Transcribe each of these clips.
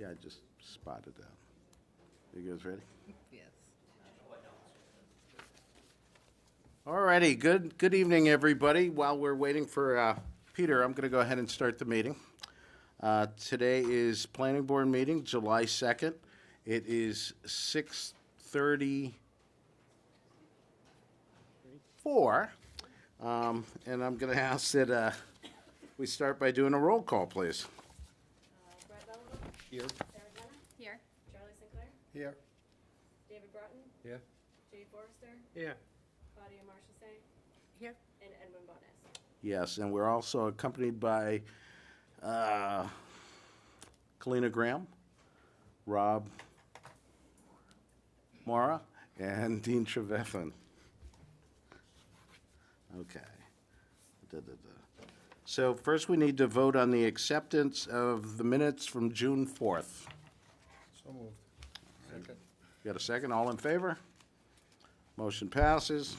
I just spotted that. You guys ready? Yes. All righty, good evening, everybody. While we're waiting for Peter, I'm going to go ahead and start the meeting. Today is Planning Board meeting, July 2nd. It is 6:34, and I'm going to ask that we start by doing a roll call, please. Brett Belleville, Here. Sarah Jenna, Here. Charlie Sinclair, Here. David Broughton, Here. Jay Forrester, Here. Claudia Marchessault, Here. and Edwin Bonas. Yes, and we're also accompanied by Kalina Graham, Rob Mora, and Dean Trevethan. Okay. So first we need to vote on the acceptance of the minutes from June 4th. So moved. Second. Got a second? All in favor? Motion passes.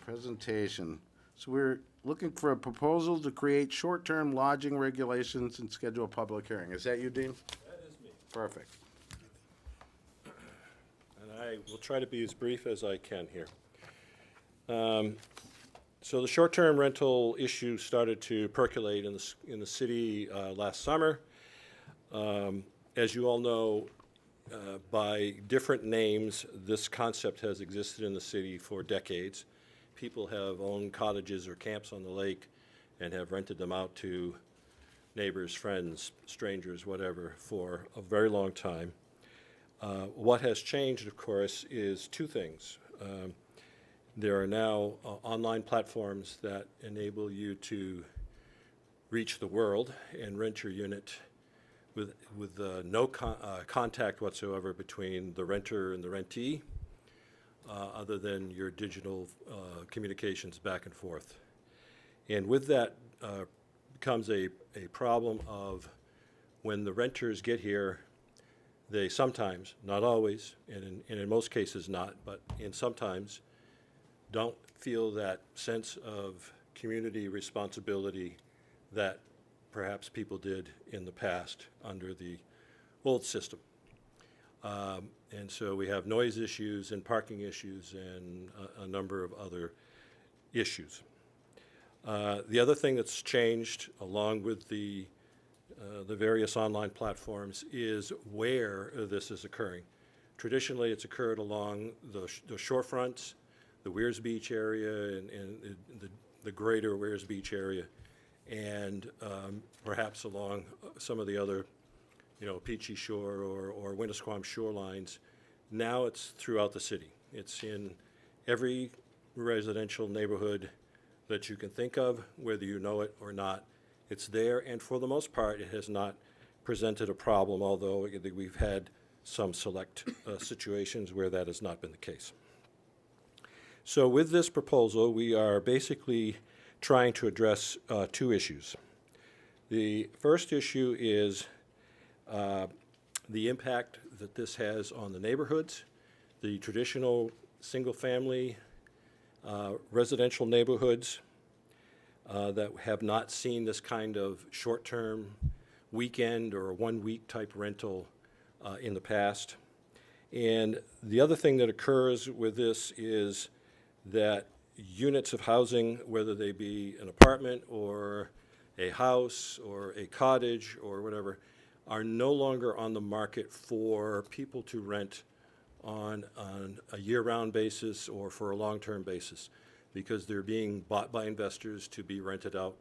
Presentation. So we're looking for a proposal to create short-term lodging regulations and schedule a public hearing. Is that you, Dean? That is me. Perfect. And I will try to be as brief as I can here. So the short-term rental issue started to percolate in the city last summer. As you all know, by different names, this concept has existed in the city for decades. People have owned cottages or camps on the lake and have rented them out to neighbors, friends, strangers, whatever, for a very long time. What has changed, of course, is two things. There are now online platforms that enable you to reach the world and rent your unit with no contact whatsoever between the renter and the rentee, other than your digital communications back and forth. And with that comes a problem of when the renters get here, they sometimes, not always, and in most cases not, but in sometimes, don't feel that sense of community responsibility that perhaps people did in the past under the old system. And so we have noise issues and parking issues and a number of other issues. The other thing that's changed along with the various online platforms is where this is occurring. Traditionally, it's occurred along the shorefronts, the Weirs Beach area and the greater Weirs Beach area, and perhaps along some of the other, Peachy Shore or Winnisquam shorelines. Now it's throughout the city. It's in every residential neighborhood that you can think of, whether you know it or not. It's there, and for the most part, it has not presented a problem, although we've had some select situations where that has not been the case. So with this proposal, we are basically trying to address two issues. The first issue is the impact that this has on the neighborhoods, the traditional single-family residential neighborhoods that have not seen this kind of short-term weekend or one-week type rental in the past. And the other thing that occurs with this is that units of housing, whether they be an apartment or a house or a cottage or whatever, are no longer on the market for people to rent on a year-round basis or for a long-term basis, because they're being bought by investors to be rented out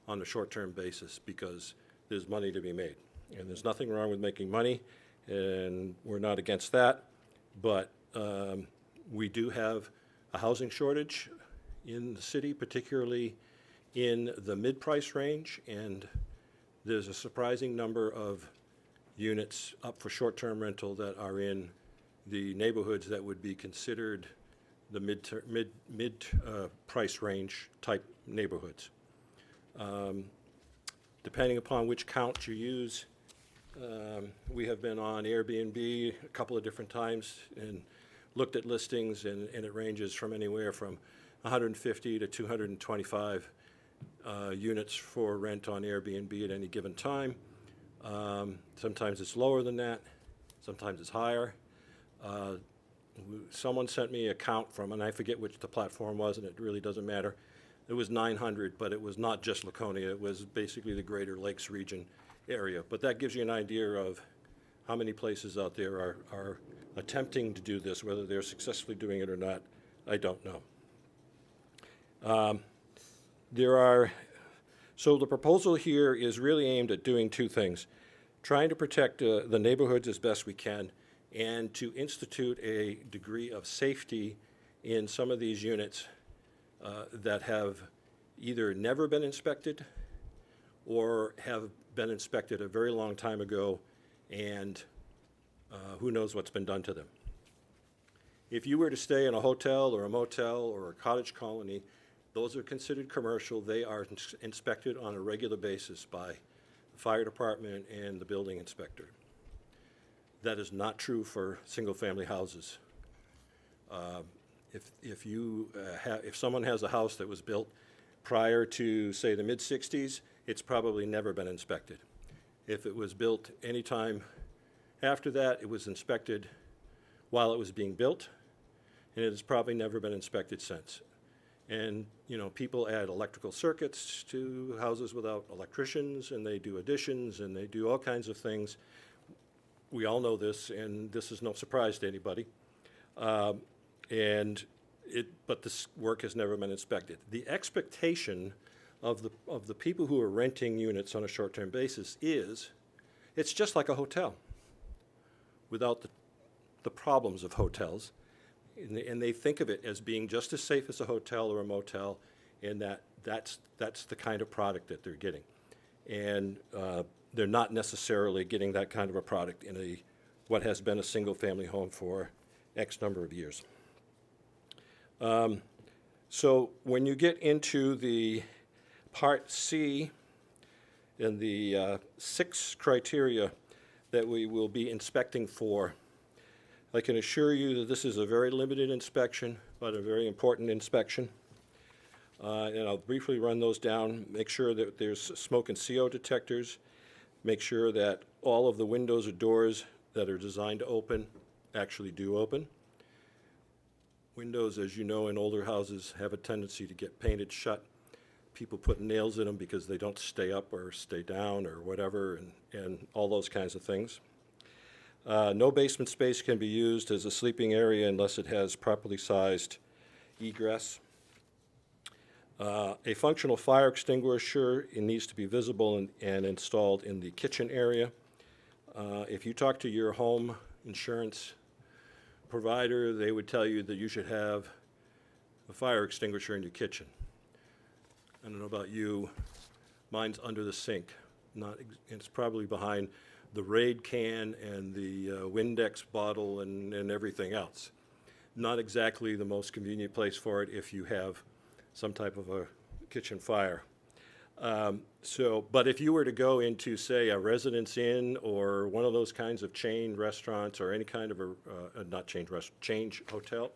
on a short-term basis because there's money to be made. And there's nothing wrong with making money, and we're not against that, but we do have a housing shortage in the city, particularly in the mid-price range, and there's a surprising number of units up for short-term rental that are in the neighborhoods that would be considered the mid price range type neighborhoods. Depending upon which count you use, we have been on Airbnb a couple of different times and looked at listings, and it ranges from anywhere from 150 to 225 units for rent on Airbnb at any given time. Sometimes it's lower than that, sometimes it's higher. Someone sent me a count from, and I forget which the platform was, and it really doesn't matter. It was 900, but it was not just Laconia. It was basically the Greater Lakes region area. But that gives you an idea of how many places out there are attempting to do this. Whether they're successfully doing it or not, I don't know. So the proposal here is really aimed at doing two things: trying to protect the neighborhoods as best we can, and to institute a degree of safety in some of these units that have either never been inspected or have been inspected a very long time ago, and who knows what's been done to them. If you were to stay in a hotel or a motel or a cottage colony, those are considered commercial. They are inspected on a regular basis by the fire department and the building inspector. That is not true for single-family houses. If someone has a house that was built prior to, say, the mid-'60s, it's probably never been inspected. If it was built any time after that, it was inspected while it was being built, and it has probably never been inspected since. And, you know, people add electrical circuits to houses without electricians, and they do additions, and they do all kinds of things. We all know this, and this is no surprise to anybody. But this work has never been inspected. The expectation of the people who are renting units on a short-term basis is it's just like a hotel without the problems of hotels. And they think of it as being just as safe as a hotel or a motel, and that's the kind of product that they're getting. And they're not necessarily getting that kind of a product in what has been a single-family home for X number of years. So when you get into the Part C and the 6 criteria that we will be inspecting for, I can assure you that this is a very limited inspection, but a very important inspection. And I'll briefly run those down. Make sure that there's smoke and CO detectors. Make sure that all of the windows or doors that are designed to open actually do open. Windows, as you know, in older houses have a tendency to get painted shut. People put nails in them because they don't stay up or stay down or whatever, and all those kinds of things. No basement space can be used as a sleeping area unless it has properly sized egress. A functional fire extinguisher, it needs to be visible and installed in the kitchen area. If you talk to your home insurance provider, they would tell you that you should have a fire extinguisher in your kitchen. I don't know about you, mine's under the sink. It's probably behind the Raid can and the Windex bottle and everything else. Not exactly the most convenient place for it if you have some type of a kitchen fire. But if you were to go into, say, a Residence Inn or one of those kinds of chain restaurants or any kind of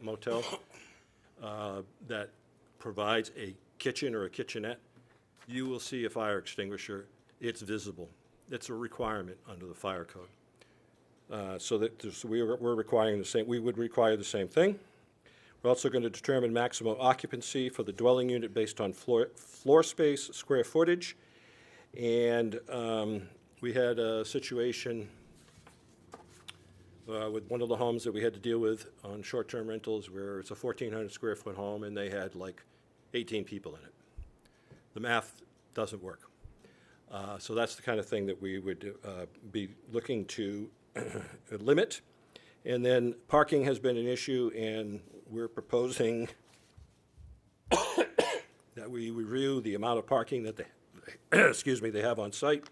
motel that provides a kitchen or a kitchenette, you will see a fire extinguisher. It's visible. It's a requirement under the fire code. We're requiring the same. We would require the same thing. We're also going to determine maximum occupancy for the dwelling unit based on floor space, square footage. And we had a situation with one of the homes that we had to deal with on short-term rentals where it's a 1,400 square foot home and they had like 18 people in it. The math doesn't work. So that's the kind of thing that we would be looking to limit. And then parking has been an issue, and we're proposing that we review the amount of parking that they have on site.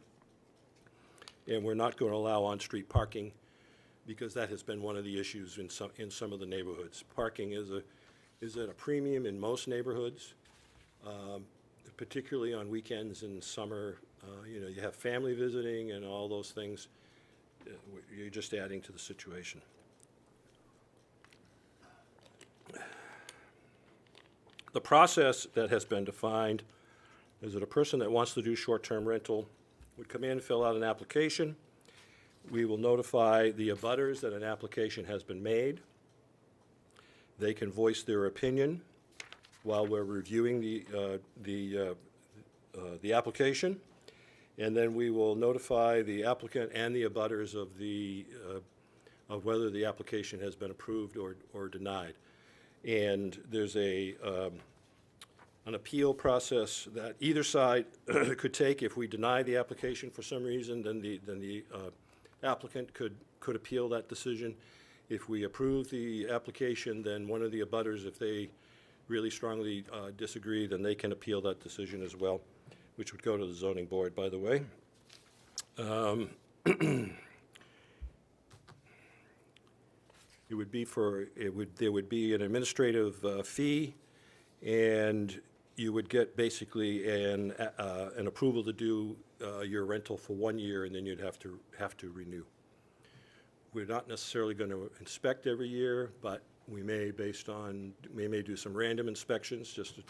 And we're not going to allow on-street parking because that has been one of the issues in some of the neighborhoods. Parking is at a premium in most neighborhoods, particularly on weekends and summer. You have family visiting and all those things. You're just adding to the situation. The process that has been defined is that a person that wants to do short-term rental would come in, fill out an application. We will notify the abutters that an application has been made. They can voice their opinion while we're reviewing the application. And then we will notify the applicant and the abutters of whether the application has been approved or denied. And there's an appeal process that either side could take. If we deny the application for some reason, then the applicant could appeal that decision. If we approve the application, then one of the abutters, if they really strongly disagree, then they can appeal that decision as well, which would go to the zoning board, by the way. There would be an administrative fee, and you would get basically an approval to do your rental for 1 year, and then you'd have to renew. We're not necessarily going to inspect every year, but we may do some random inspections just to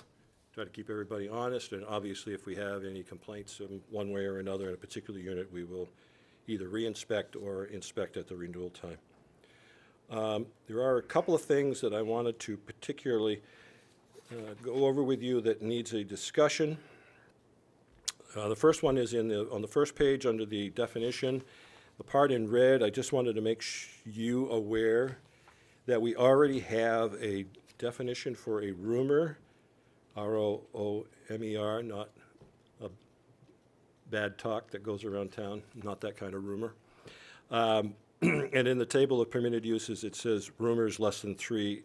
try to keep everybody honest. And obviously, if we have any complaints in one way or another in a particular unit, we will either re-inspect or inspect at the renewal time. There are a couple of things that I wanted to particularly go over with you that needs a discussion. The first one is on the first page under the definition. The part in red, I just wanted to make you aware that we already have a definition for a roomer, R-O-O-M-E-R, not a bad talk that goes around town, not that kind of rumor. And in the table of permitted uses, it says roomers less than 3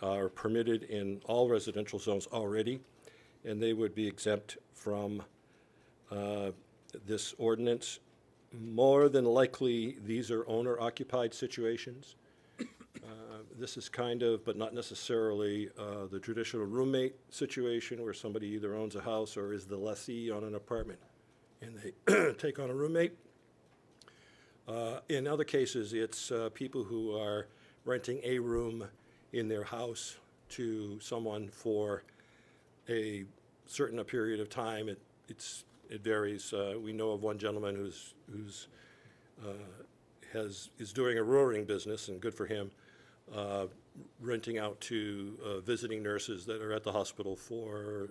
are permitted in all residential zones already, and they would be exempt from this ordinance. More than likely, these are owner-occupied situations. This is kind of, but not necessarily, the traditional roommate situation where somebody either owns a house or is the lessee on an apartment, and they take on a roommate. In other cases, it's people who are renting a room in their house to someone for a certain period of time. It varies. We know of one gentleman who's is doing a roaring business, and good for him, renting out to visiting nurses that are at the hospital for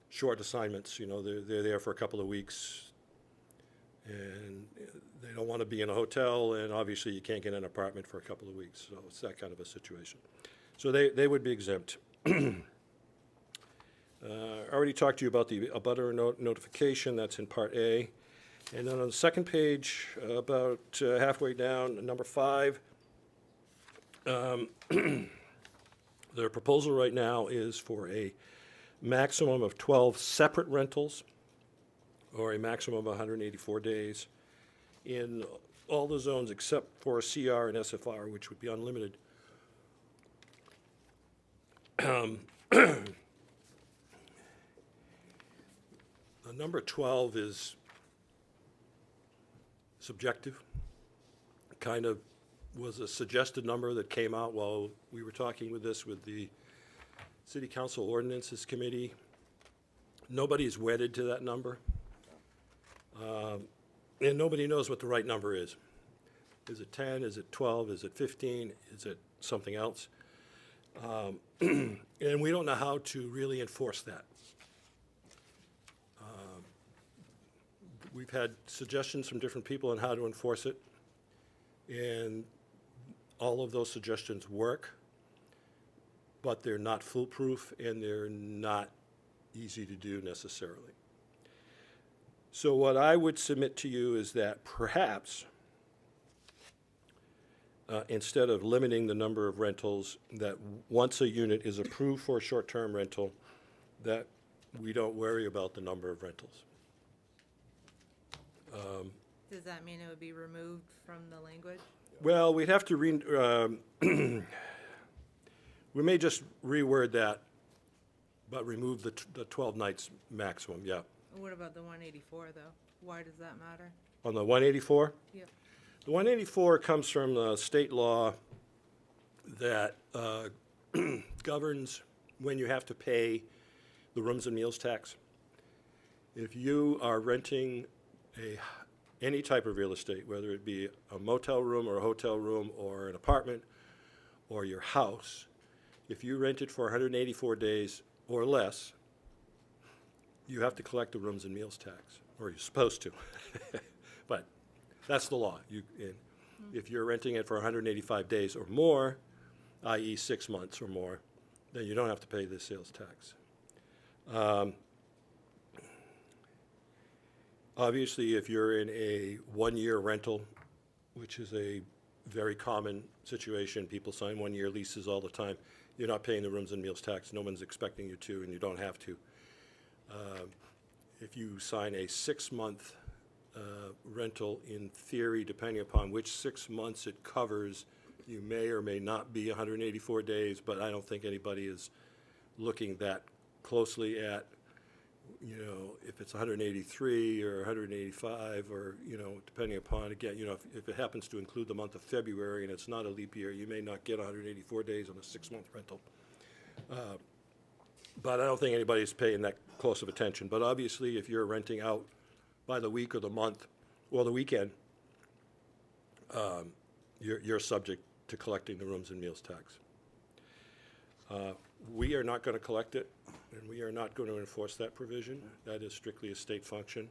short assignments. You know, they're there for a couple of weeks, and they don't want to be in a hotel, and obviously you can't get an apartment for a couple of weeks. So it's that kind of a situation. So they would be exempt. I already talked to you about the abutter notification. That's in Part A. And then on the second page, about halfway down, number 5, the proposal right now is for a maximum of 12 separate rentals, or a maximum of 184 days, in all the zones except for CR and SFR, which would be unlimited. Number 12 is subjective. Kind of was a suggested number that came out while we were talking with the City Council Ordinances Committee. Nobody's wedded to that number. And nobody knows what the right number is. Is it 10? Is it 12? Is it 15? Is it something else? And we don't know how to really enforce that. We've had suggestions from different people on how to enforce it, and all of those suggestions work, but they're not foolproof and they're not easy to do necessarily. So what I would submit to you is that perhaps instead of limiting the number of rentals, that once a unit is approved for a short-term rental, that we don't worry about the number of rentals. Does that mean it would be removed from the language? Well, we'd have to we may just reword that, but remove the 12 nights maximum, yeah. What about the 184, though? Why does that matter? On the 184? Yep. The 184 comes from the state law that governs when you have to pay the rooms and meals tax. If you are renting any type of real estate, whether it be a motel room or a hotel room or an apartment or your house, if you rent it for 184 days or less, you have to collect the rooms and meals tax, or you're supposed to. But that's the law. If you're renting it for 185 days or more, i.e. 6 months or more, then you don't have to pay the sales tax. Obviously, if you're in a one-year rental, which is a very common situation, people sign one-year leases all the time, you're not paying the rooms and meals tax. No one's expecting you to, and you don't have to. If you sign a 6-month rental, in theory, depending upon which 6 months it covers, you may or may not be 184 days, but I don't think anybody is looking that closely at, if it's 183 or 185, or, depending upon, again, if it happens to include the month of February and it's not a leap year, you may not get 184 days on a 6-month rental. But I don't think anybody's paying that close of attention. But obviously, if you're renting out by the week or the month or the weekend, you're subject to collecting the rooms and meals tax. We are not going to collect it, and we are not going to enforce that provision. That is strictly a state function.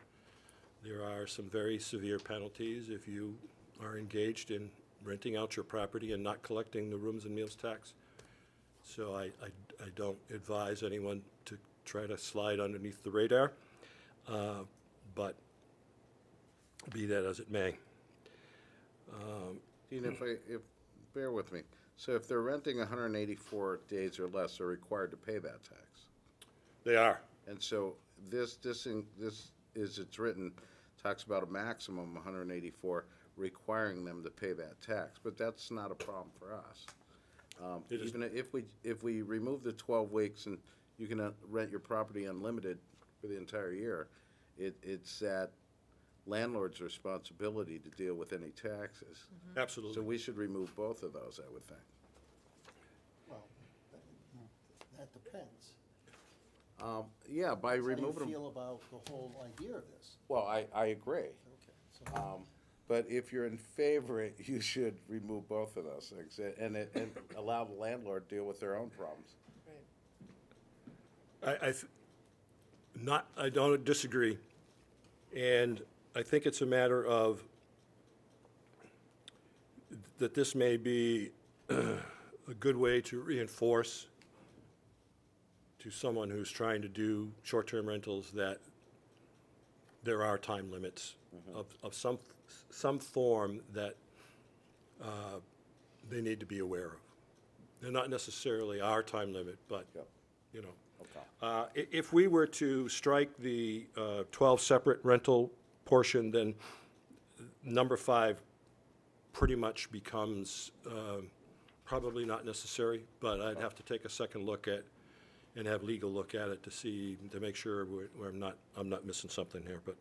There are some very severe penalties if you are engaged in renting out your property and not collecting the rooms and meals tax. So I don't advise anyone to try to slide underneath the radar, but be that as it may. Dean, bear with me. So if they're renting 184 days or less, they're required to pay that tax. They are. And so this is, it's written, talks about a maximum of 184, requiring them to pay that tax. But that's not a problem for us. Even if we remove the 12 weeks and you can rent your property unlimited for the entire year, it's that landlord's responsibility to deal with any taxes. Absolutely. So we should remove both of those, I would think. Well, that depends. Yeah, by How do removing you them. feel about the whole idea of this? Well, I agree. Okay, so, But if you're in favor, you should remove both of those things and allow the landlord to deal with their own problems. I don't disagree, and I think it's a matter of that this may be a good way to reinforce to someone who's trying to do short-term rentals that there are time limits of some form that they need to be aware of. They're not necessarily our time limit, but, Yep. Okay. If we were to strike the 12 separate rental portion, then number 5 pretty much becomes probably not necessary, but I'd have to take a second look at and have legal look at it to make sure I'm not missing something here. But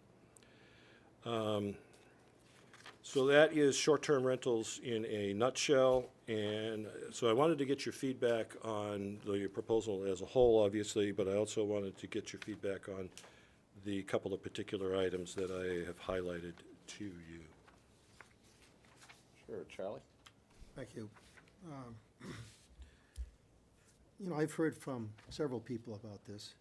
so that is short-term rentals in a nutshell, and so I wanted to get your feedback on the proposal as a whole, obviously, but I also wanted to get your feedback on the couple of particular items that I have highlighted to you. Sure, Charlie? thank you. I've heard from several people about this.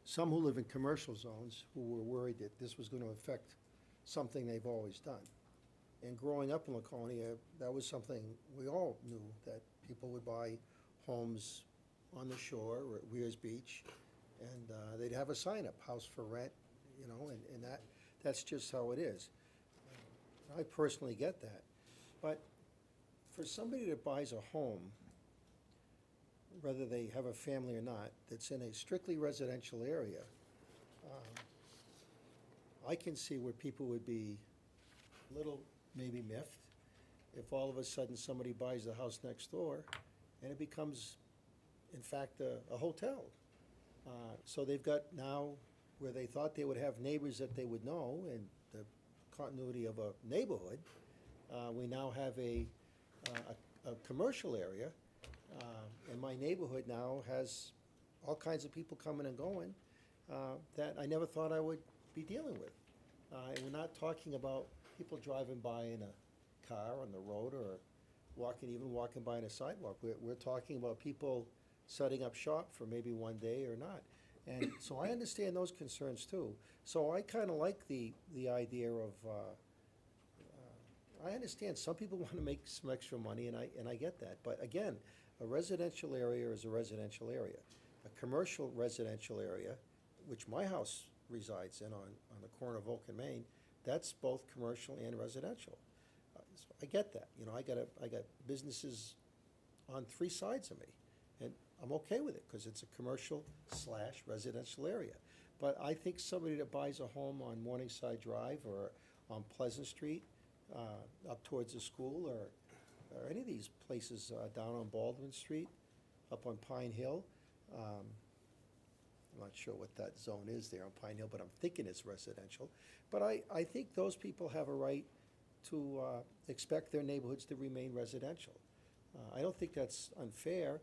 Some who live in commercial zones who were worried that this was going to affect something they've always done. And growing up in Laconia, that was something we all knew, that people would buy homes on the shore or at Weirs Beach, and they'd have a sign up, house for rent, and that's just how it is. I personally get that. But for somebody that buys a home, whether they have a family or not, that's in a strictly residential area, I can see where people would be a little maybe miffed if all of a sudden somebody buys the house next door and it becomes, in fact, a hotel. So they've got now, where they thought they would have neighbors that they would know and the continuity of a neighborhood, we now have a commercial area. And my neighborhood now has all kinds of people coming and going that I never thought I would be dealing with. And we're not talking about people driving by in a car on the road or even walking by on a sidewalk. We're talking about people setting up shop for maybe one day or not. And so I understand those concerns too. So I kind of like the idea of, I understand some people want to make some extra money, and I get that. But again, a residential area is a residential area. A commercial residential area, which my house resides in on the corner of Oak and Main, that's both commercial and residential. So I get that. You know, I got businesses on three sides of me, and I'm okay with it because it's a commercial/residential area. But I think somebody that buys a home on Morningside Drive or on Pleasant Street, up towards the school, or any of these places down on Baldwin Street, up on Pine Hill, I'm not sure what that zone is there on Pine Hill, but I'm thinking it's residential. But I think those people have a right to expect their neighborhoods to remain residential. I don't think that's unfair.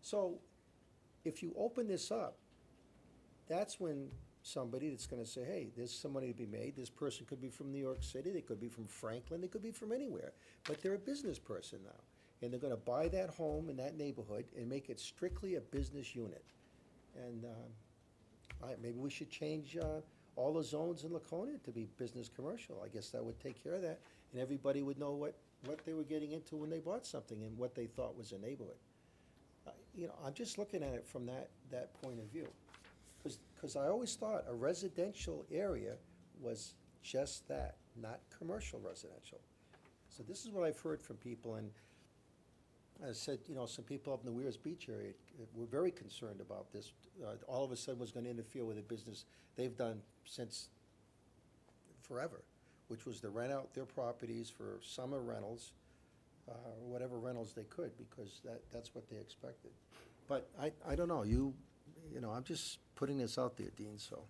So if you open this up, that's when somebody that's gonna say, hey, there's some money to be made. This person could be from New York City, they could be from Franklin, they could be from anywhere. But they're a business person now. And they're gonna buy that home in that neighborhood and make it strictly a business unit. And maybe we should change all the zones in Laconia to be business commercial. I guess that would take care of that. And everybody would know what they were getting into when they bought something and what they thought was a neighborhood. You know, I'm just looking at it from that point of view. Because I always thought a residential area was just that, not commercial residential. So this is what I've heard from people, and I said, you know, some people up in the Weirs Beach area were very concerned about this. All of a sudden was going to interfere with a business they've done since forever, which was to rent out their properties for summer rentals, or whatever rentals they could, because that's what they expected. But I don't know, you know, I'm just putting this out there, Dean, so.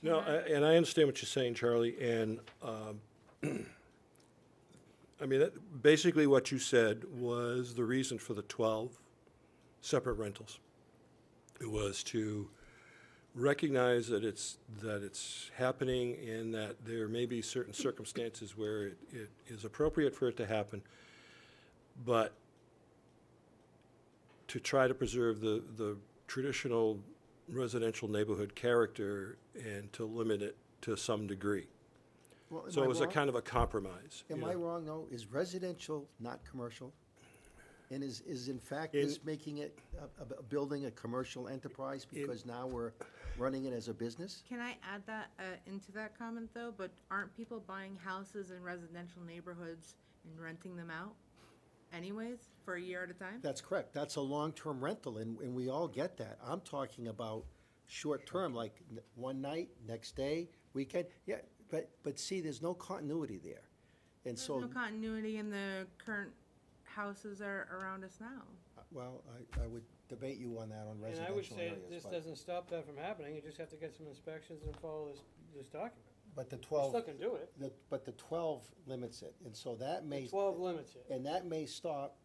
No, and I understand what you're saying, Charlie, and, I mean, basically what you said was the reason for the 12 separate rentals. It was to recognize that it's happening and that there may be certain circumstances where it is appropriate for it to happen, but to try to preserve the traditional residential neighborhood character and to limit it to some degree. Well, am So I it was a wrong? kind of a compromise. Am you I know. wrong, though? Is residential not commercial? And is in fact In- this making it, building a commercial enterprise because now we're running it as a business? Can I add that into that comment though? But aren't people buying houses in residential neighborhoods and renting them out anyways for a year at a time? That's correct. That's a long-term rental, and we all get that. I'm talking about short-term, like one night, next day, weekend. Yeah, but see, there's no continuity there. And There's so, no continuity in the current houses are around us now. well, I would debate you on that on And I residential would say areas. that this but- doesn't stop that from happening, you just have to get some inspections and follow this document. But the You 12, still can do it, but the 12 limits it, and so that may. 12 limits it. And that may stop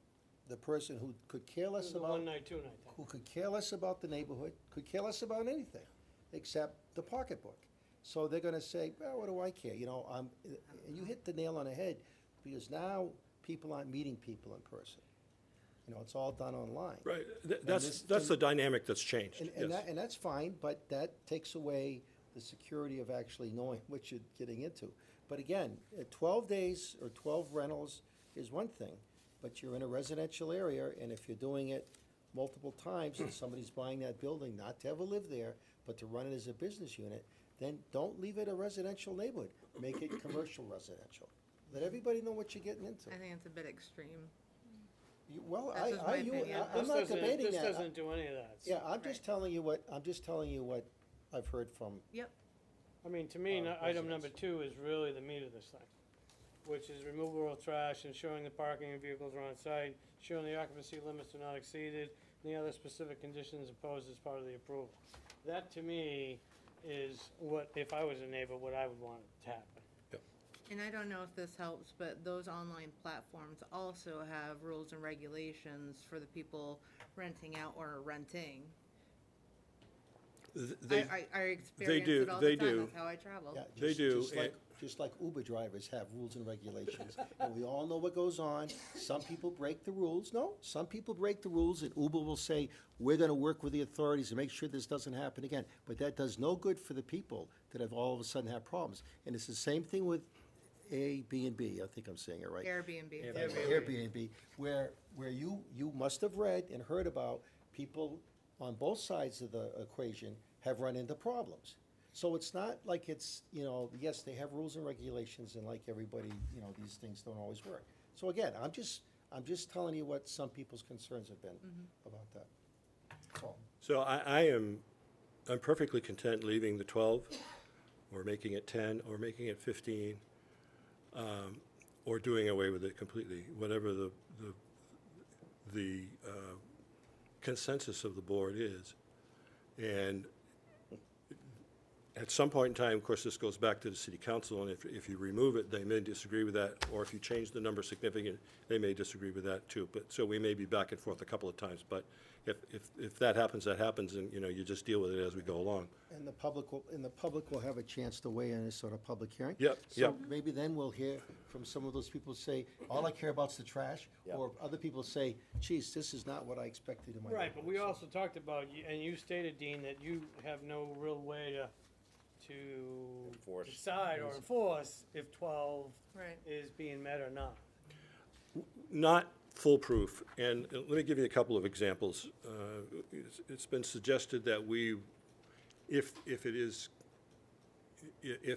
the person who could care This less is the about, one night, two night who thing. could care less about the neighborhood, could care less about anything, except the pocketbook. So they're gonna say, well, what do I care, you know, and you hit the nail on the head, because now people aren't meeting people in person. You know, it's all done online. Right, this- that's the dynamic that's changed, And yes. that's fine, but that takes away the security of actually knowing what you're getting into. But again, 12 days or 12 rentals is one thing, but you're in a residential area, and if you're doing it multiple times, and somebody's buying that building, not to ever live there, but to run it as a business unit, then don't leave it a residential neighborhood. Make it commercial residential. Let everybody know what you're getting into. I think it's a bit extreme. Well, That's just my opinion. I'm not debating This that. doesn't do any of that. Yeah, I'm just telling you what I've heard from. Yep. I mean, to me, item number residents. 2 is really the meat of this thing, which is removal of trash, ensuring the parking and vehicles are on site, ensuring the occupancy limits are not exceeded, and the other specific conditions imposed as part of the approval. That, to me, is what, if I was a neighbor, what I would want to happen. And I don't know if this helps, but those online platforms also have rules and regulations for the people renting out or renting. They, I experience do, it all they the time, do. that's how I travel. Yeah, They do, Just like Uber drivers have rules and regulations, and we all know what goes on. Some people break the rules. No, some people break the rules, and Uber will say, we're gonna work with the authorities to make sure this doesn't happen again. But that does no good for the people that have all of a sudden have problems. And it's the same thing with Airbnb, I think I'm saying it right. Airbnb. Airbnb, where you must have read and heard about people on both sides of the equation have run into problems. So it's not like it's, yes, they have rules and regulations, and like everybody, these things don't always work. So again, I'm just telling you what some people's concerns have been about that. That's all. So I'm perfectly content leaving the 12, or making it 10, or making it 15, or doing away with it completely, whatever the consensus of the board is. And at some point in time, of course, this goes back to the city council, and if you remove it, they may disagree with that, or if you change the number significant, they may disagree with that too. But, so we may be back and forth a couple of times, but if that happens, and, you just deal with it as we go along. And the public will have a chance to weigh in in this sort of public hearing. Yep, So yep. maybe then we'll hear from some of those people say, all I care about's the trash, or other people say, geez, this is not what I expected in my Right, but we neighborhood." also talked about, and you stated, Dean, that you have no real way to decide or enforce if 12 Right. is being met or not. Not foolproof, and let me give you a couple of examples. It's been suggested that if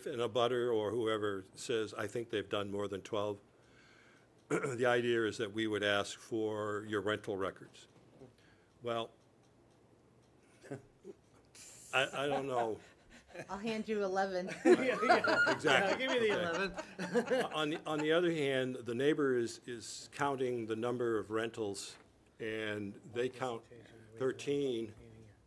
an abutter or whoever says, I think they've done more than 12, the idea is that we would ask for your rental records. Well, I don't know. I'll hand you 11. Exactly. I'll give you the 11. On the other hand, the neighbor is counting the number of rentals, and they count 13,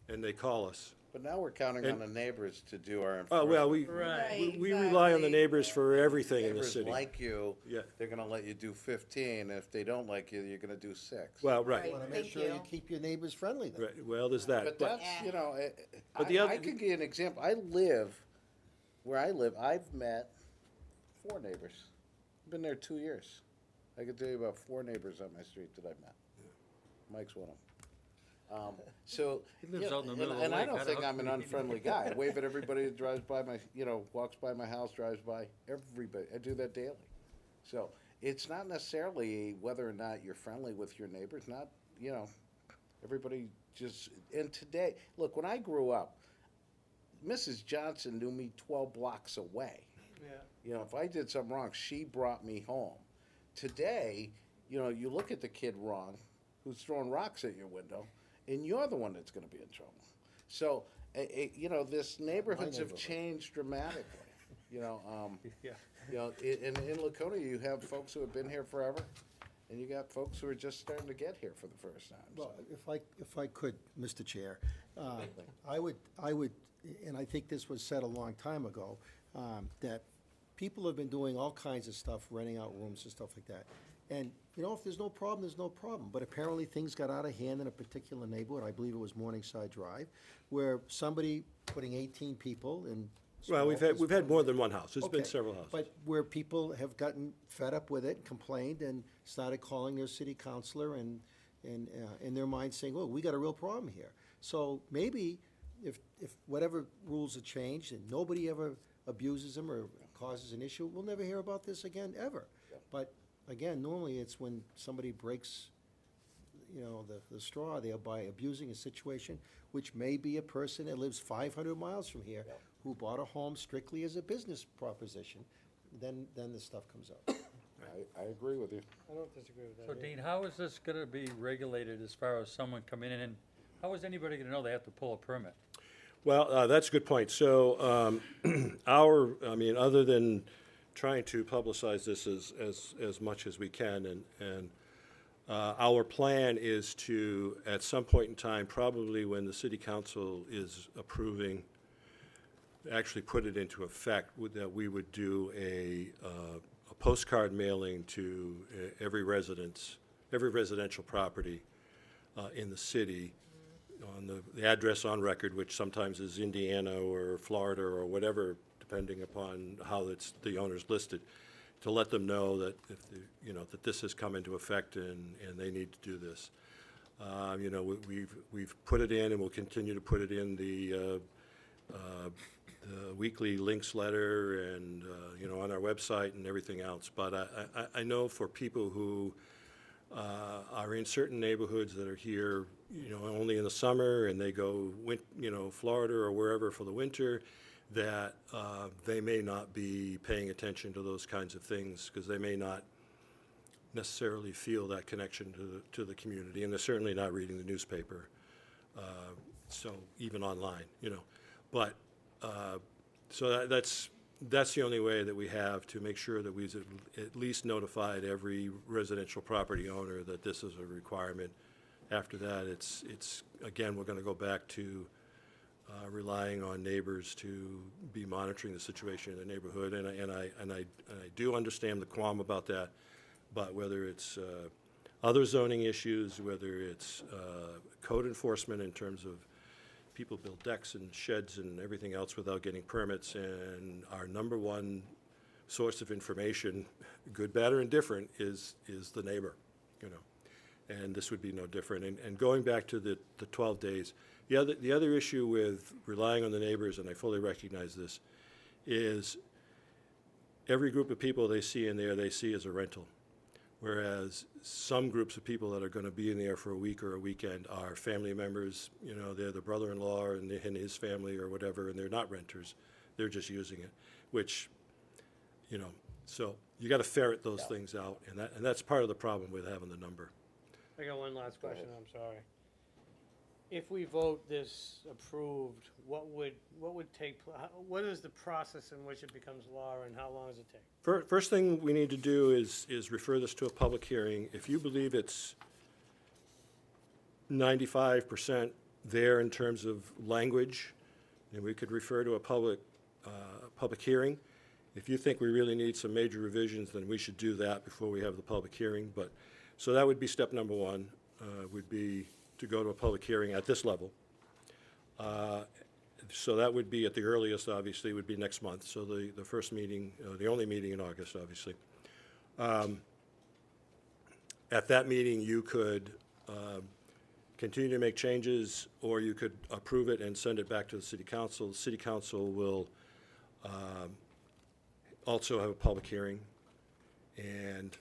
and they call us. But now we're counting on the neighbors to do our Oh, enforcement. well, Right. we rely on the Exactly. neighbors for everything in the Neighbors city. like you, Yeah. they're gonna let you do 15, if they don't like you, you're gonna do 6. Well, You right, wanna make Thank sure you you. keep your neighbors friendly then. right, well, there's that. But But that's, But the I other- could give you an example. Where I live, I've met 4 neighbors. I've been there 2 years. I could tell you about 4 neighbors on my street that I've met. Mike's one of them. So. He lives you know, out in the middle of the And I lake. don't How think the I'm an hell can he- unfriendly guy. I wave at everybody that drives by walks by my house, drives by, everybody. I do that daily. So it's not necessarily whether or not you're friendly with your neighbors, everybody just, and today, look, when I grew up, Mrs. Johnson knew me 12 blocks away. Yeah. If I did something wrong, she brought me home. Today, you look at the kid wrong, who's throwing rocks at your window, and you're the one that's gonna be in trouble. So, this neighborhoods have neighborhood. changed dramatically, Yeah. In Laconia, you have folks who have been here forever, and you got folks who are just starting to get here for the first time. Well, if I could, Mr. Chair, I would, and I think this was said a long time ago, that people have been doing all kinds of stuff, renting out rooms and stuff like that. And, if there's no problem, there's no problem. But apparently, things got out of hand in a particular neighborhood, I believe it was Morningside Drive, where somebody putting 18 people in. Well, we've had more than one house. There's been Okay, several houses. But where people have gotten fed up with it, complained, and started calling their city councilor and in their mind saying, oh, we got a real problem here. So maybe if whatever rules are changed and nobody ever abuses them or causes an issue, we'll never hear about this again, ever. But again, normally it's when somebody breaks, the straw there by abusing a situation, which may be a person that lives 500 miles from here, who bought a home strictly as a business proposition, then the stuff comes up. I agree with you. I don't disagree with that. So either. Dean, how is this gonna be regulated as far as someone coming in, and how is anybody gonna know they have to pull a permit? Well, that's a good point. So, other than trying to publicize this as much as we can, and our plan is to, at some point in time, probably when the city council is approving, actually put it into effect, that we would do a postcard mailing to every residential property in the city, the address on record, which sometimes is Indiana or Florida or whatever, depending upon how the owner's listed, to let them know that if, that this has come into effect and they need to do this. We've put it in and we'll continue to put it in the weekly links letter and, on our website and everything else. But I know for people who are in certain neighborhoods that are here, only in the summer and they go, Florida or wherever for the winter, that they may not be paying attention to those kinds of things because they may not necessarily feel that connection to the community, and they're certainly not reading the newspaper, so even online, But, so that's the only way that we have to make sure that we've at least notified every residential property owner that this is a requirement. After that, it's again, we're gonna go back to relying on neighbors to be monitoring the situation in the neighborhood, and I do understand the qualm about that, but whether it's other zoning issues, whether it's code enforcement in terms of people build decks and sheds and everything else without getting permits, and our number one source of information, good, bad, or indifferent, is the neighbor, and this would be no different. And going back to the 12 days, the other issue with relying on the neighbors, and I fully recognize this, is every group of people they see in there, they see as a rental. Whereas some groups of people that are going to be in there for a week or a weekend are family members, they're the brother-in-law and his family or whatever, and they're not renters. They're just using it, which, so you got to ferret those things out, and that's part of the problem with having the number. I got one last question, I'm sorry. If we vote this approved, what is the process in which it becomes law, and how long does it take? First thing we need to do is refer this to a public hearing. If you believe it's 95% there in terms of language, then we could refer to a public hearing. If you think we really need some major revisions, then we should do that before we have the public hearing. So that would be step number one, would be to go to a public hearing at this level. So that would be at the earliest, obviously, would be next month. So the first meeting, the only meeting in August, obviously. At that meeting, you could continue to make changes, or you could approve it and send it back to the city council. The city council will also have a public hearing and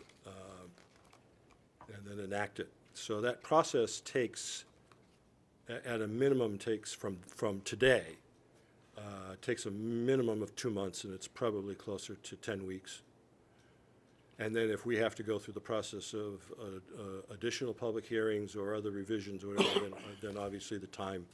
then enact it. So that process takes, at a minimum, takes from today, takes a minimum of 2 months, and it's probably closer to 10 weeks. And then if we have to go through the process of additional public hearings or other revisions or whatever, then obviously the time,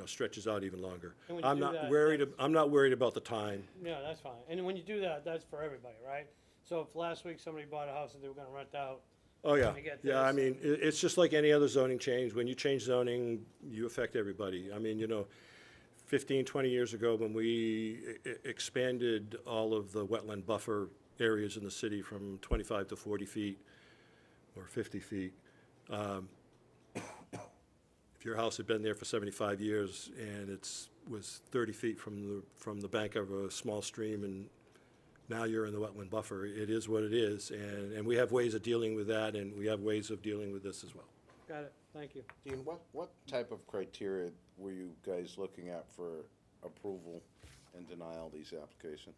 stretches out even longer. And when you I'm do not that, worried. I'm not worried about the time. Yeah, that's fine. And when you do that, that's for everybody, right? So if last week somebody bought a house that they were gonna rent out, Oh, yeah. I get Yeah, I this. mean, it's just like any other zoning change. When you change zoning, you affect everybody. I mean, 15, 20 years ago, when we expanded all of the wetland buffer areas in the city from 25 to 40 feet or 50 feet, if your house had been there for 75 years and was 30 feet from the bank of a small stream, and now you're in the wetland buffer, it is what it is, and we have ways of dealing with that, and we have ways of dealing with this as well. got it, thank you. Dean, what type of criteria were you guys looking at for approval and denial of these applications?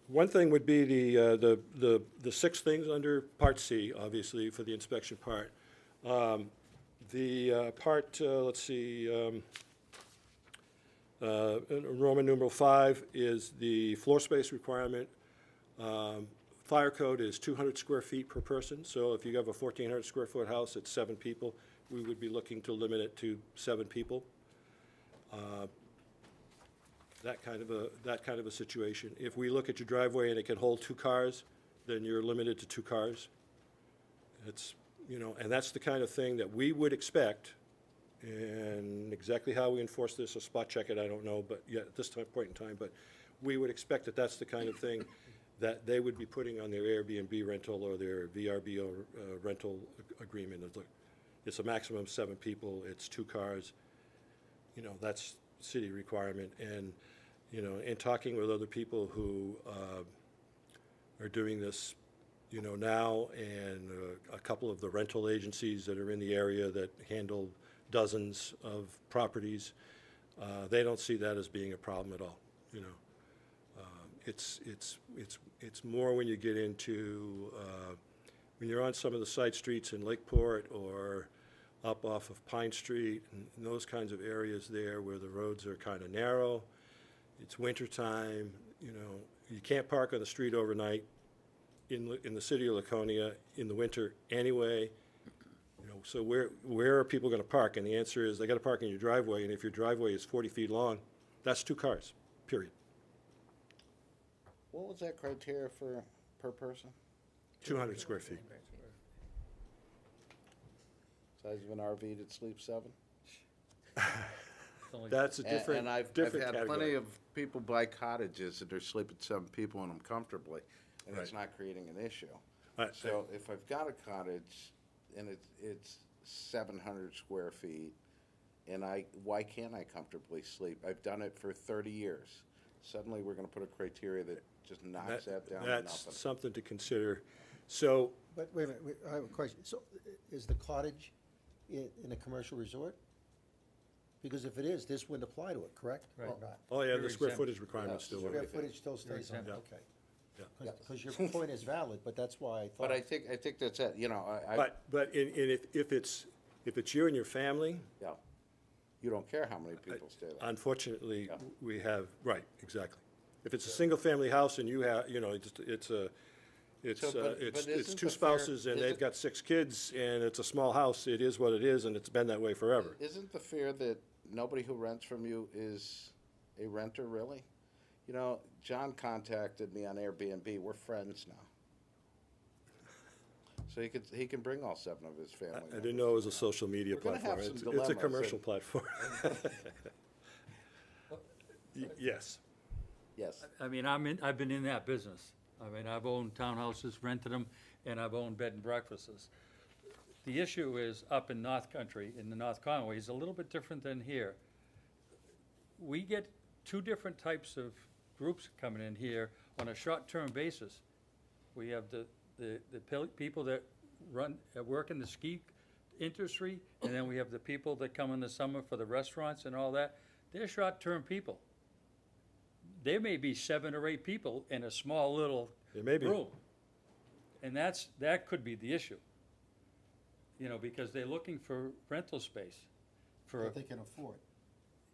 One thing would be the 6 things under Part C, obviously, for the inspection part. The part, let's see, Roman numeral 5 is the floor space requirement. Fire code is 200 square feet per person, so if you have a 1,400 square foot house, it's 7 people. We would be looking to limit it to 7 people. That kind of a situation. If we look at your driveway and it can hold 2 cars, then you're limited to 2 cars. It's, and that's the kind of thing that we would expect. And exactly how we enforce this or spot check it, I don't know, but yeah, at this point in time, but we would expect that that's the kind of thing that they would be putting on their Airbnb rental or their VRBO rental agreement. It's a maximum of 7 people, it's 2 cars. You know, that's city requirement. And, you know, in talking with other people who are doing this, you know, now, and a couple of the rental agencies that are in the area that handle dozens of properties, they don't see that as being a problem at all, you know. It's more when you get into, when you're on some of the side streets in Lakeport or up off of Pine Street and those kinds of areas there where the roads are kind of narrow. It's wintertime, you know, you can't park on the street overnight in the city of Laconia in the winter anyway. You know, so where are people gonna park? And the answer is, they gotta park in your driveway, and if your driveway is 40 feet long, that's 2 cars, period. What was that criteria for, per person? 200 square feet. Size of an RV that sleeps 7? It's only- That's a different, And I've different had plenty category. of people buy cottages that are sleeping 7 people in them comfortably, and it's Right. not creating an issue. Right. So if I've got a cottage and it's 700 square feet, and why can't I comfortably sleep? I've done it for 30 years. Suddenly, we're gonna put a criteria that just knocks that down to That's nothing. something to consider. So, But wait a minute, I have a question. So is the cottage in a commercial resort? Because if it is, this wouldn't apply to it, correct? Right. Or not? oh yeah, You're the square exempt. footage requirements still Square work. footage still stays on, exempt. okay. Yeah. Because your point is valid, but that's why I thought. But I think that's it, you know, But if it's you and your family, yeah. You don't care how many people stay there. unfortunately, Yeah. we have, right, exactly. If it's a single-family house and you have, you know, it's So, but it's isn't 2 the fair- spouses and they've isn't- got 6 kids and it's a small house, it is what it is, and it's been that way forever. Isn't the fear that nobody who rents from you is a renter, really? You know, John contacted me on Airbnb, we're friends now. So he can bring all 7 of his family I members. didn't know it was a social media We're gonna have platform. some It's a dilemmas, commercial and- platform. Yes. Yes, I mean, I've been in that business. I mean, I've owned townhouses, rented them, and I've owned bed and breakfasts. The issue is up in North Country, in the North Conway, is a little bit different than here. We get 2 different types of groups coming in here on a short-term basis. We have the people that work in the ski industry, and then we have the people that come in the summer for the restaurants and all that. They're short-term people. There may be 7 or 8 people in a small little There may be. room. And that could be the issue. You know, because they're looking for rental space for, That they can afford.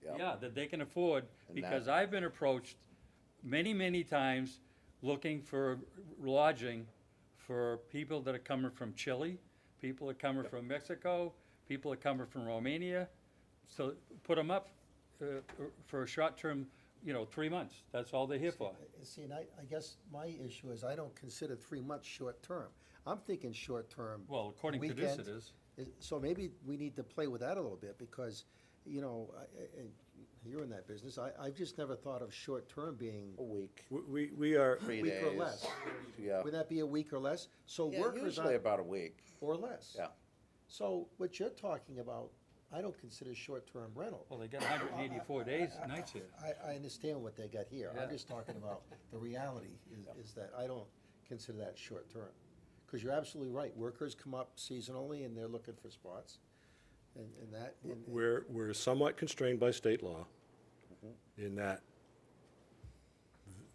yeah, that they can afford, And because that- I've been approached many, many times looking for lodging for people that are coming from Chile, people are coming from Mexico, people are coming from Romania. So put them up for a short-term, you know, 3 months. That's all they're here for. See, and I guess my issue is I don't consider 3 months short-term. I'm thinking short-term. Well, according to this, it weekend. is. So maybe we need to play with that a little bit, because, you know, you're in that business. I've just never thought of short-term being a week, We are, 3 a week or days. less. Yeah, Wouldn't that be a week or less? So yeah, workers usually are, about a week, or less. yeah. So what you're talking about, I don't consider short-term rental. Well, they got 184 days, nights here. I understand what they got here. I'm Yeah. just talking about the reality is that I don't consider that short-term. Because you're absolutely right. Workers come up seasonally and they're looking for spots. And that, and- we're somewhat constrained by state law in that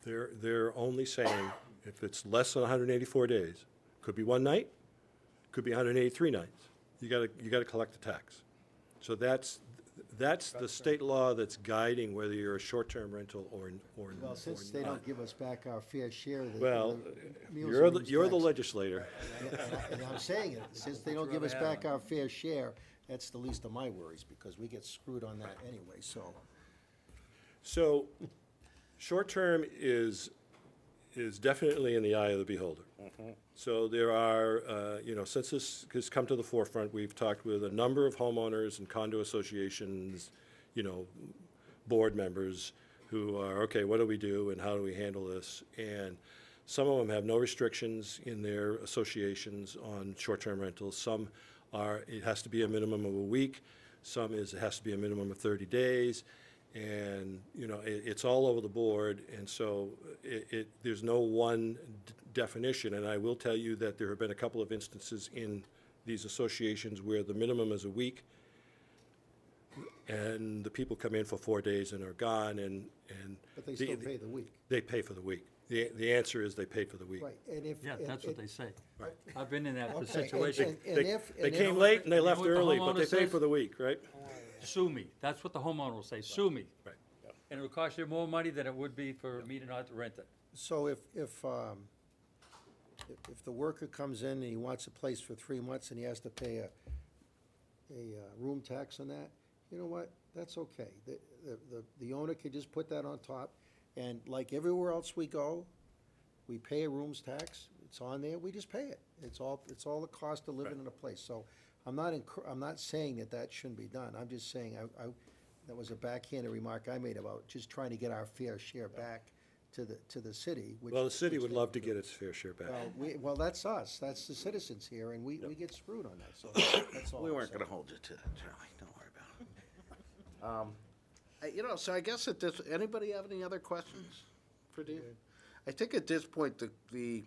they're only saying if it's less than 184 days, could be 1 night, could be 183 nights, you gotta collect the tax. So that's the state law that's guiding whether you're a short-term rental or well, since they not. don't give us back our fair share. Well, Meals you're and the, Rooms you're the tax. legislator. And I'm saying it, since they don't give us back our fair share, that's the least of my worries, because we get screwed on that anyway, so. So, short-term is definitely in the eye of the beholder. So there are, you know, since this has come to the forefront, we've talked with a number of homeowners and condo associations, you know, board members who are, okay, what do we do and how do we handle this? And some of them have no restrictions in their associations on short-term rentals. Some are, it has to be a minimum of a week. Some is, it has to be a minimum of 30 days. And, you know, it's all over the board, and so there's no one definition. And I will tell you that there have been a couple of instances in these associations where the minimum is a week, and the people come in for 4 days and are gone, and. But they still pay the week. They pay for the week. The answer is they pay for the week. Right, and if. Yeah, and- that's what and- they say. Right. I've been in that Okay, and- situation. and They if- they and came if- late and they You know left what the early, but homeowner they pay says? for the week, right? Sue me. That's what the homeowner will say, sue me. Right. And it would cost you more money than it would be for me to not rent it. So if the worker comes in and he wants a place for 3 months and he has to pay a room tax on that, you know what? That's okay. The owner could just put that on top, and like everywhere else we go, we pay a rooms tax. It's on there, we just pay it. It's all the cost of living in a place. So I'm not saying that shouldn't be done. I'm just saying, that was a backhanded remark I made about just trying to get our fair share back to the city, which. Well, the city which would they love to do. get its fair share back. Well, that's us, that's the citizens here, and we get screwed on that, so that's all. We I'm weren't saying. gonna hold you to that, Charlie, don't worry about it. You know, so I guess at this, anybody have any other questions for Dean? I think at this point, the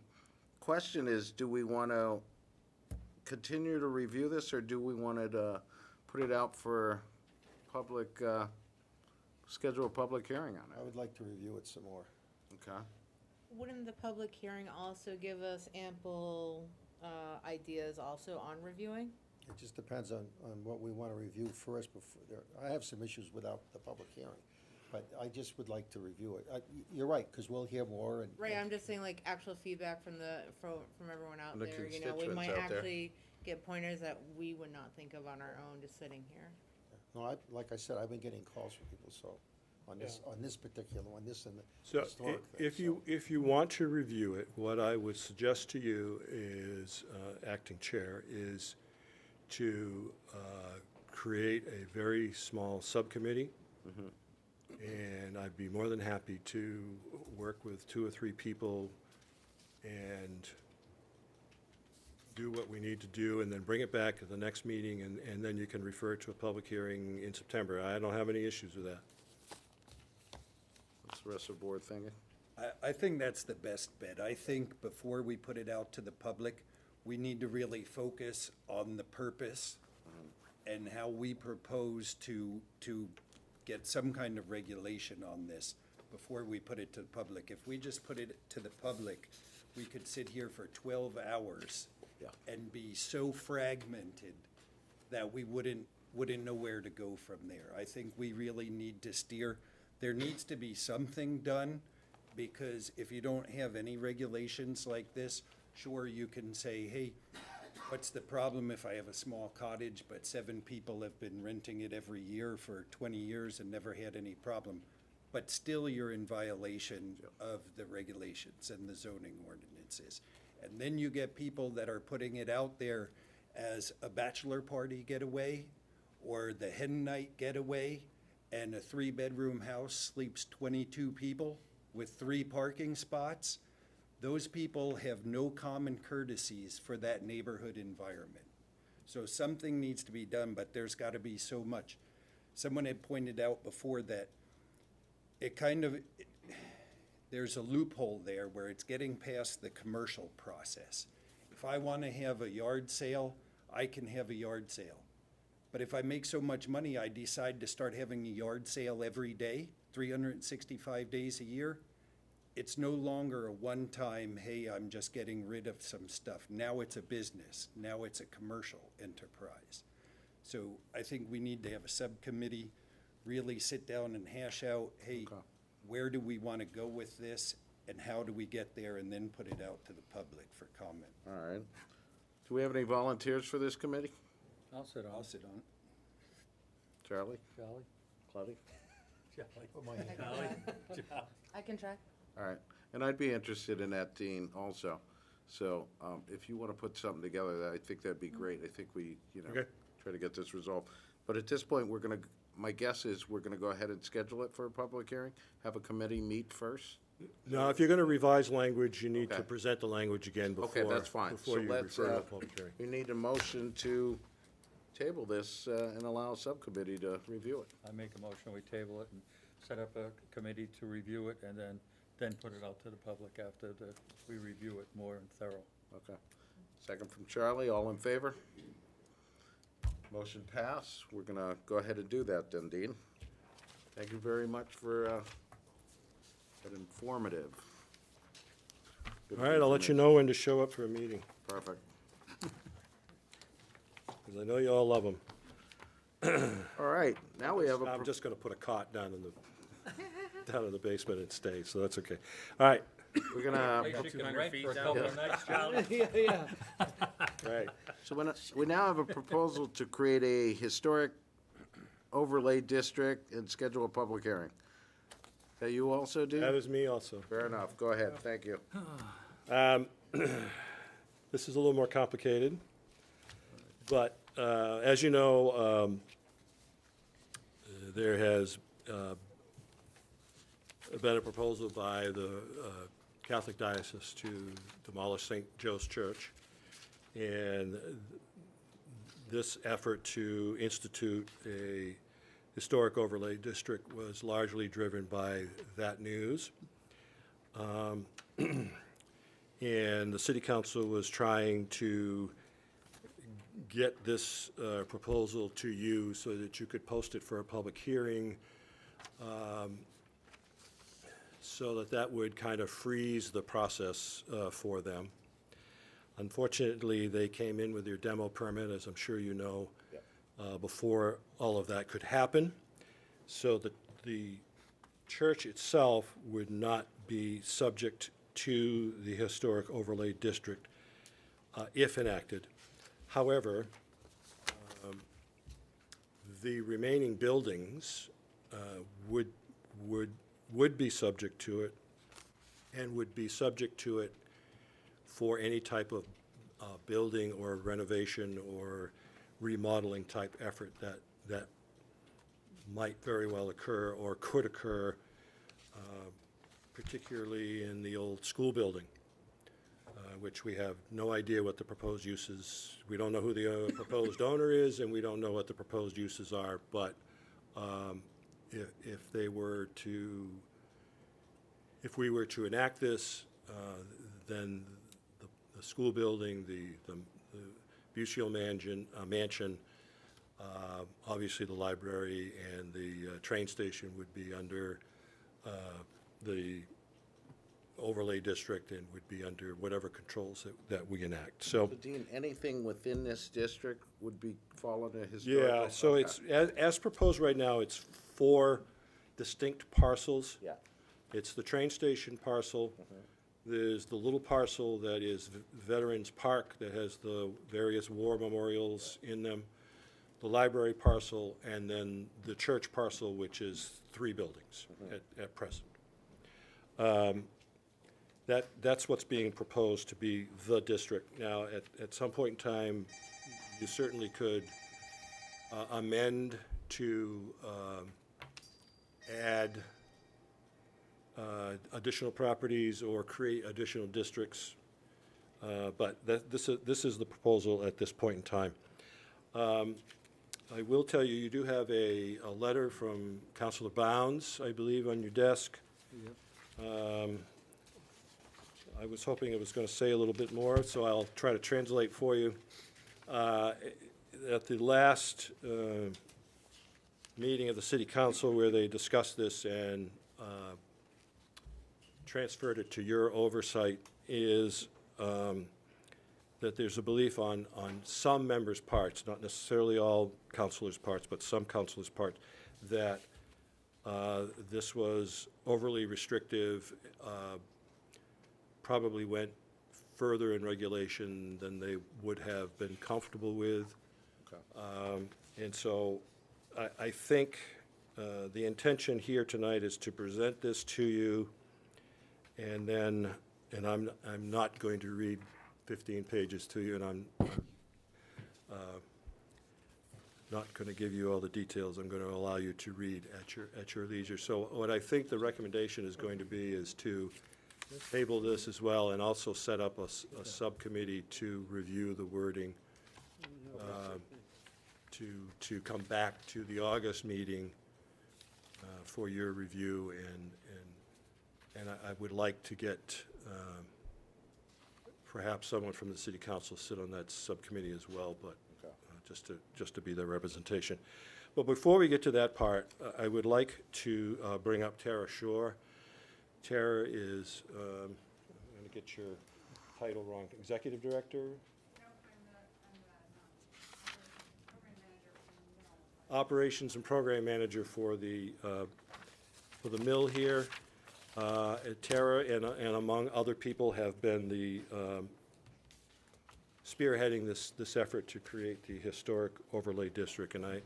question is, do we wanna continue to review this, or do we wanna put it out for public, schedule a public hearing on I it? would like to review it some more. Okay, Wouldn't the public hearing also give us ample ideas also on reviewing? It just depends on what we want to review first before, I have some issues without the public hearing, but I just would like to review it. You're right, because we'll hear more and. Right, I'm just saying like actual feedback from everyone out From the there, you know, we constituents might out there. actually get pointers that we would not think of on our own just sitting here. No, like I said, I've been getting calls from people, so, on this particular one, this and the So historic thing. if you want to review it, what I would suggest to you is, acting chair, is to create a very small subcommittee. And I'd be more than happy to work with 2 or 3 people and do what we need to do, and then bring it back at the next meeting, and then you can refer it to a public hearing in September. I don't have any issues with that. what's the rest of the board thinking? I think that's the best bet. I think before we put it out to the public, we need to really focus on the purpose and how we propose to get some kind of regulation on this before we put it to the public. If we just put it to the public, we could sit here for 12 hours Yeah. and be so fragmented that we wouldn't know where to go from there. I think we really need to steer. There needs to be something done, because if you don't have any regulations like this, sure, you can say, hey, what's the problem if I have a small cottage, but 7 people have been renting it every year for 20 years and never had any problem? But still, you're in violation of the regulations and the zoning ordinances. And then you get people that are putting it out there as a bachelor party getaway or the hen night getaway, and a 3-bedroom house sleeps 22 people with 3 parking spots. Those people have no common courtesies for that neighborhood environment. So something needs to be done, but there's got to be so much. Someone had pointed out before that there's a loophole there where it's getting past the commercial process. If I want to have a yard sale, I can have a yard sale. But if I make so much money, I decide to start having a yard sale every day, 365 days a year, it's no longer a one-time, hey, I'm just getting rid of some stuff. Now it's a business. Now it's a commercial enterprise. So I think we need to have a subcommittee, really sit down and hash out, hey, where do we want to go with this, and how do we get there, and then put it out to the public for comment. All right. Do we have any volunteers for this committee? I'll sit on I'll it. sit on it. Charlie? Charlie? Claudia? Charlie? Put my hand up. Charlie? I can try. All right, and I'd be interested in that, Dean, also. So, if you want to put something together, I think that'd be great. I think we, Okay. try to get this resolved. But at this point, my guess is we're gonna go ahead and schedule it for a public hearing, have a committee meet first. Now, if you're going to revise language, you need to Okay. present the language again before. Okay, that's fine. Before So you let's, refer to a public hearing. we need a motion to table this and allow a subcommittee to review it. I make a motion, we table it and set up a committee to review it and then put it out to the public after we review it more and thorough. Okay. Second from Charlie, all in favor? Motion passed. We're gonna go ahead and do that then, Dean. Thank you very much for that informative. Good All right, I'll let you information. know when to show up for a meeting, Perfect. because I know you all love them. All right, now we have a. I'm just gonna put a cot down in the basement and stay, so that's okay. All right, We're gonna, At least you can rent for a couple of nights, Charlie. right. so we now have a proposal to create a historic overlay district and schedule a public hearing. That you also do? That is me also. Fair enough, go ahead, thank you. This is a little more complicated, but as you know, there has been a proposal by the Catholic Diocese to demolish St. Joe's Church, and this effort to institute a historic overlay district was largely driven by that news. And the city council was trying to get this proposal to you so that you could post it for a public hearing, so that that would kind of freeze the process for them. Unfortunately, they came in with their demo permit, as I'm sure you know, before all of that could happen. So that the church itself would not be subject to the historic overlay district if enacted. However, the remaining buildings would be subject to it, and would be subject to it for any type of building or renovation or remodeling type effort that might very well occur or could occur, particularly in the old school building, which we have no idea what the proposed uses. We don't know who the proposed owner is, and we don't know what the proposed uses are, but if we were to enact this, then the school building, the Busio mansion, obviously the library and the train station would be under the overlay district and would be under whatever controls that we enact. So, So Dean, anything within this district would fall under historical? yeah, so Okay. it's, as proposed right now, it's 4 distinct parcels. Yeah. It's the train station parcel. There's the little parcel that is Veterans Park that has the various war memorials in them, the library parcel, and then the church parcel, which is 3 buildings at present. That's what's being proposed to be the district. Now, at some point in time, you certainly could amend to add additional properties or create additional districts, but this is the proposal at this point in time. I will tell you, you do have a letter from Councilor Bounds, I believe, on your desk. I was hoping it was going to say a little bit more, so I'll try to translate for you. At the last meeting of the city council where they discussed this and transferred it to your oversight, is that there's a belief on some members' parts, not necessarily all councilors' parts, but some councilors' parts, that this was overly restrictive, probably went further in regulation than they would have been comfortable with. Okay. And so I think the intention here tonight is to present this to you, and then, and I'm not going to read 15 pages to you, and I'm not going to give you all the details. I'm going to allow you to read at your leisure. So what I think the recommendation is going to be is to table this as well, and also set up a subcommittee to review the wording. to come back to the August meeting for your review, and I would like to get perhaps someone from the city council sit on that subcommittee as well, but just to be their representation. But before we get to that part, I would like to bring up Tara Shore. Tara is, I'm going to get your title wrong, Executive Director? Operations and Program Manager for the mill here. Tara and among other people have been the spearheading this effort to create the Historic Overlay District, and I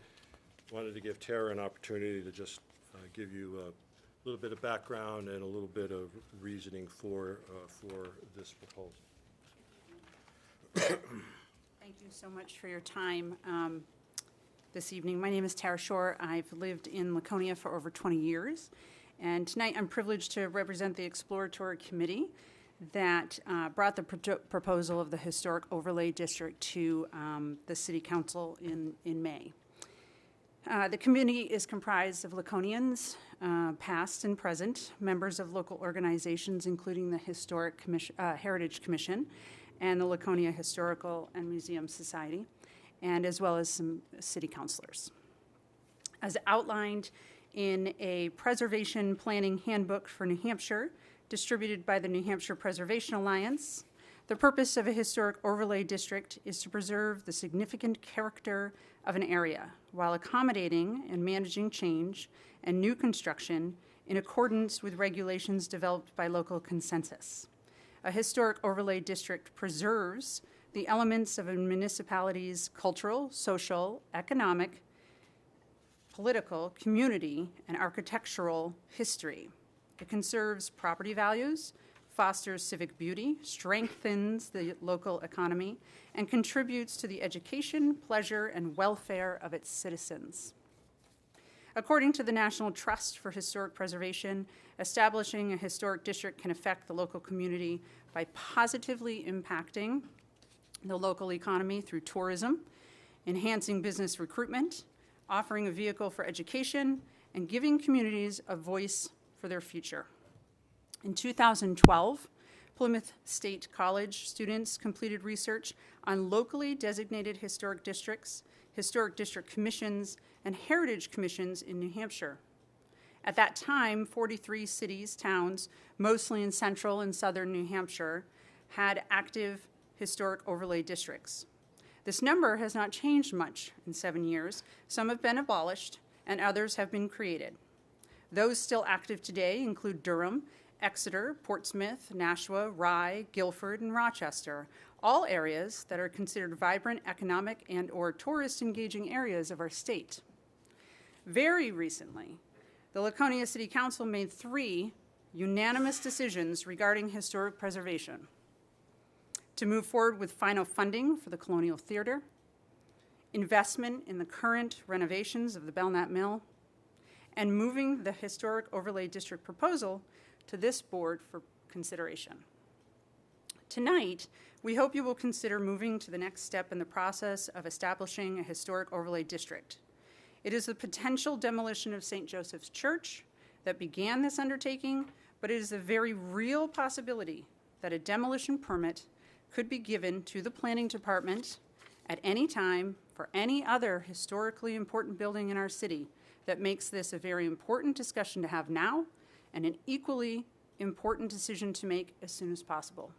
wanted to give Tara an opportunity to just give you a little bit of background and a little bit of reasoning for this proposal. Thank you so much for your time this evening. My name is Tara Shore. I've lived in Laconia for over 20 years, and tonight I'm privileged to represent the Exploratory Committee that brought the proposal of the Historic Overlay District to the City Council in May. The committee is comprised of Laconians, past and present, members of local organizations, including the Heritage Commission and the Laconia Historical and Museum Society, and as well as some city councilors. As outlined in a preservation planning handbook for New Hampshire, distributed by the New Hampshire Preservation Alliance, the purpose of a historic overlay district is to preserve the significant character of an area while accommodating and managing change and new construction in accordance with regulations developed by local consensus. A historic overlay district preserves the elements of a municipality's cultural, social, economic, political, community, and architectural history. It conserves property values, fosters civic beauty, strengthens the local economy, and contributes to the education, pleasure, and welfare of its citizens. According to the National Trust for Historic Preservation, establishing a historic district can affect the local community by positively impacting the local economy through tourism, enhancing business recruitment, offering a vehicle for education, and giving communities a voice for their future. In 2012, Plymouth State College students completed research on locally designated historic districts, historic district commissions, and heritage commissions in New Hampshire. At that time, 43 cities, towns, mostly in central and southern New Hampshire, had active historic overlay districts. This number has not changed much in 7 years. Some have been abolished, and others have been created. Those still active today include Durham, Exeter, Portsmouth, Nashua, Rye, Guilford, and Rochester, all areas that are considered vibrant economic and/or tourist-engaging areas of our state. Very recently, the Laconia City Council made 3 unanimous decisions regarding historic preservation: to move forward with final funding for the Colonial Theater, investment in the current renovations of the Belknap Mill, and moving the Historic Overlay District proposal to this board for consideration. Tonight, we hope you will consider moving to the next step in the process of establishing a Historic Overlay District. It is the potential demolition of St. Joseph's Church that began this undertaking, but it is a very real possibility that a demolition permit could be given to the planning department at any time for any other historically important building in our city that makes this a very important discussion to have now and an equally important decision to make as soon as possible.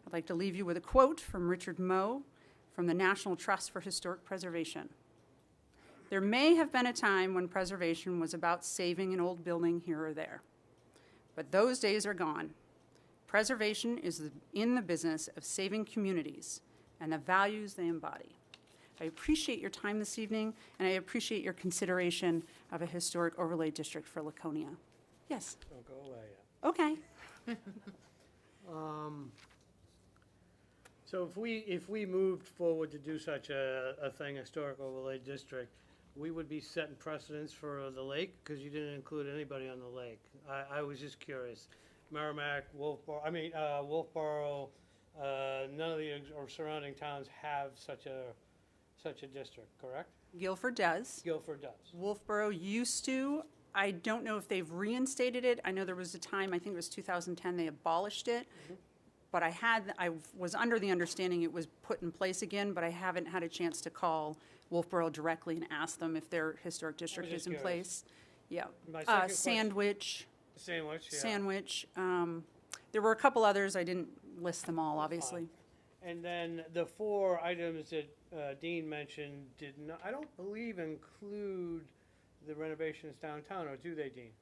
I'd like to leave you with a quote from Richard Moe from the National Trust for Historic Preservation. "There may have been a time when preservation was about saving an old building here or there, but those days are gone. Preservation is in the business of saving communities and the values they embody." I appreciate your time this evening, and I appreciate your consideration of a historic overlay district for Laconia. Yes? Don't go away yet. Okay. So if we moved forward to do such a thing, historic overlay district, we would be setting precedents for the lake, because you didn't include anybody on the lake. I was just curious. Merrimack, Wolfboro, none of the surrounding towns have such such a district, correct? Guilford does. Guilford does. Wolfboro used to. I don't know if they've reinstated it. I know there was a time, I think it was 2010, they abolished it. But I was under the understanding it was put in place again, but I haven't had a chance to call Wolfboro directly and ask them if their historic district just is in curious. place. Yeah. My second question- Sandwich, Sandwich, yeah. Sandwich. There were a couple others. I didn't list them all, obviously. And then the 4 items that Dean mentioned did not, I don't believe include the renovations downtown, or do they, Dean?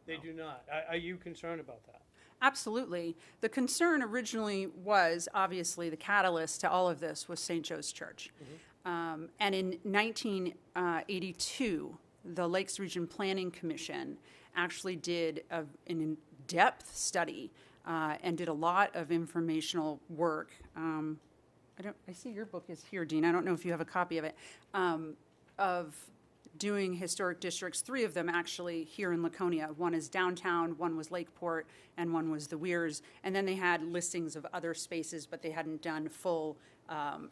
They do not. Are you concerned about that? Absolutely. The concern originally was, obviously, the catalyst to all of this was St. Joe's Church. And in 1982, the Lakes Region Planning Commission actually did an in-depth study and did a lot of informational work. I see your book is here, Dean. I don't know if you have a copy of it, of doing historic districts, 3 of them actually here in Laconia. One is downtown, one was Lakeport, and one was the Weirs. And then they had listings of other spaces, but they hadn't done full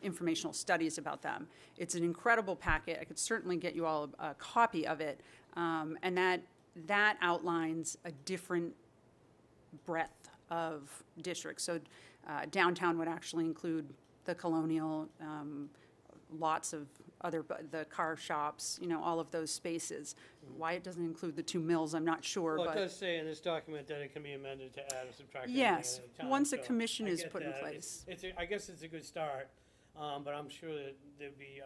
informational studies about them. It's an incredible packet. I could certainly get you all a copy of it. And that outlines a different breadth of districts. So downtown would actually include the Colonial, lots of other, the car shops, all of those spaces. Why it doesn't include the 2 mills, I'm not sure, Well, it but does say in this document that it can be amended to add or subtract anything yes, at any time, once a so commission I is get put in that. place. I guess it's a good start, but I'm sure that there'd be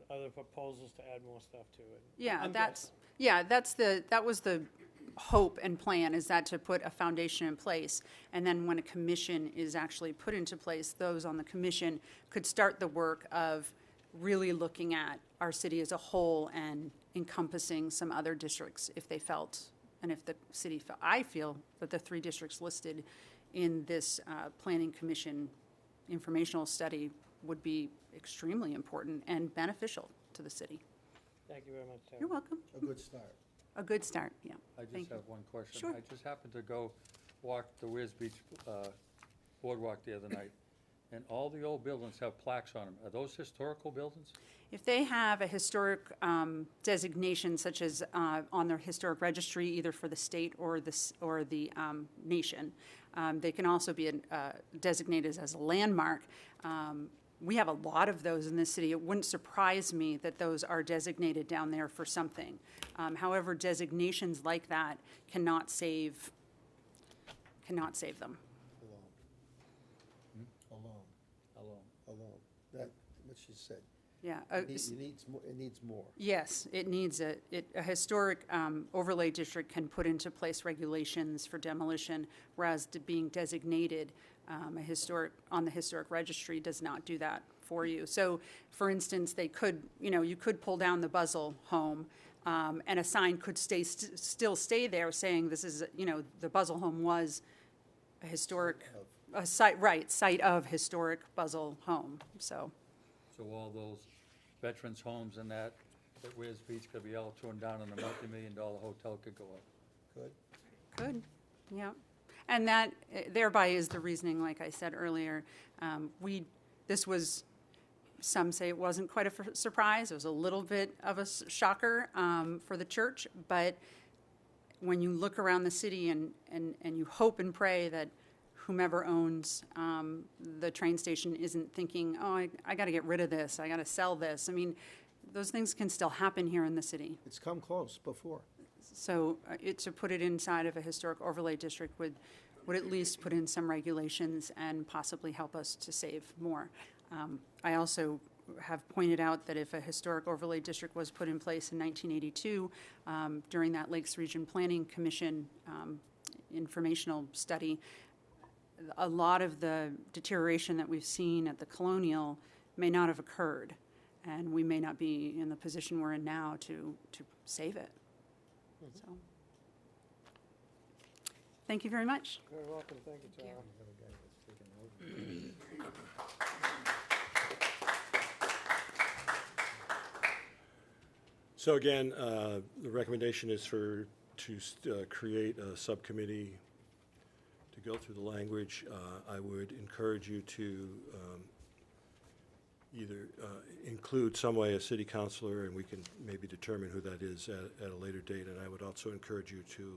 other proposals to add more stuff to it. Yeah, I'm that was the hope and plan, is that to put a foundation in place. And then when a commission is actually put into place, those on the commission could start the work of really looking at our city as a whole and encompassing some other districts if they felt, and if the city, I feel that the 3 districts listed in this planning commission informational study would be extremely important and beneficial to the city. Thank you very much, Terry. You're welcome. A good start. A good start, yeah. I Thank just you. have one question. Sure. I just happened to go walk the Weirs Beach boardwalk the other night, and all the old buildings have plaques on them. Are those historical buildings? If they have a historic designation, such as on their historic registry, either for the state or the nation, they can also be designated as a landmark. We have a lot of those in this city. It wouldn't surprise me that those are designated down there for something. However, designations like that cannot save them. Alone. That, what she said. Yeah. It needs more. Yes, it needs a historic overlay district can put into place regulations for demolition, whereas being designated on the historic registry does not do that for you. So, for instance, they could, you could pull down the Buzzell home, and a sign could still stay there saying this is, the Buzzell home was a historic site of historic Buzzell home. So all those veterans' homes and that Weirs Beach could be all torn down and a multi-million-dollar hotel could go up. Good, yeah. And that thereby is the reasoning, like I said earlier. This was, some say it wasn't quite a surprise. It was a little bit of a shocker for the church. But when you look around the city and you hope and pray that whomever owns the train station isn't thinking, oh, I got to get rid of this. I got to sell this. I mean, those things can still happen here in the city. It's come close before. So to put it inside of a historic overlay district would at least put in some regulations and possibly help us to save more. I also have pointed out that if a historic overlay district was put in place in 1982 during that Lakes Region Planning Commission informational study, a lot of the deterioration that we've seen at the Colonial may not have occurred, and we may not be in the position we're in now to save it. So, thank you very much. Very welcome, thank you, Tara. So again, the recommendation is to create a subcommittee to go through the language. I would encourage you to either include some way a city councilor, and we can maybe determine who that is at a later date. And I would also encourage you to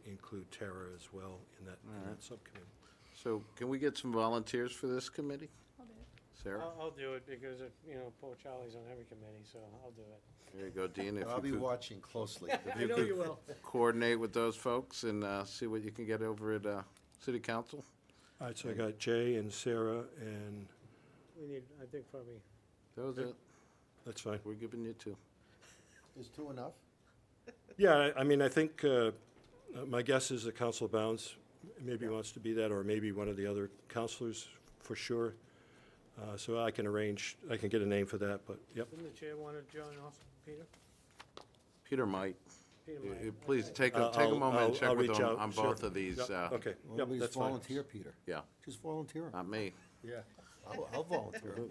include Tara as well in that subcommittee. So can we get some volunteers for this committee? Sarah? I'll do it because, poor Charlie's on every committee, so I'll do it. There you go, Dean. If I'll be you could watching closely. I know you will. coordinate with those folks and see what you can get over at city council. All right, so I got Jay and Sarah, and We need, I think, probably, That was it. that's fine. We're giving you two. Is two enough? Yeah, I mean, I think, my guess is that Council Bounds maybe wants to be that, or maybe one of the other councilors, for sure. So I can get a name for that, but, yep. didn't the chair want to join also, Peter? Peter might. Peter You- might. you Please Okay. take a moment and check I'll with reach him out, on sure. both of these. Yep, okay, Why yep, don't we that's just fine. volunteer, Peter? Yeah, Just volunteer. not me. Yeah, I'll volunteer.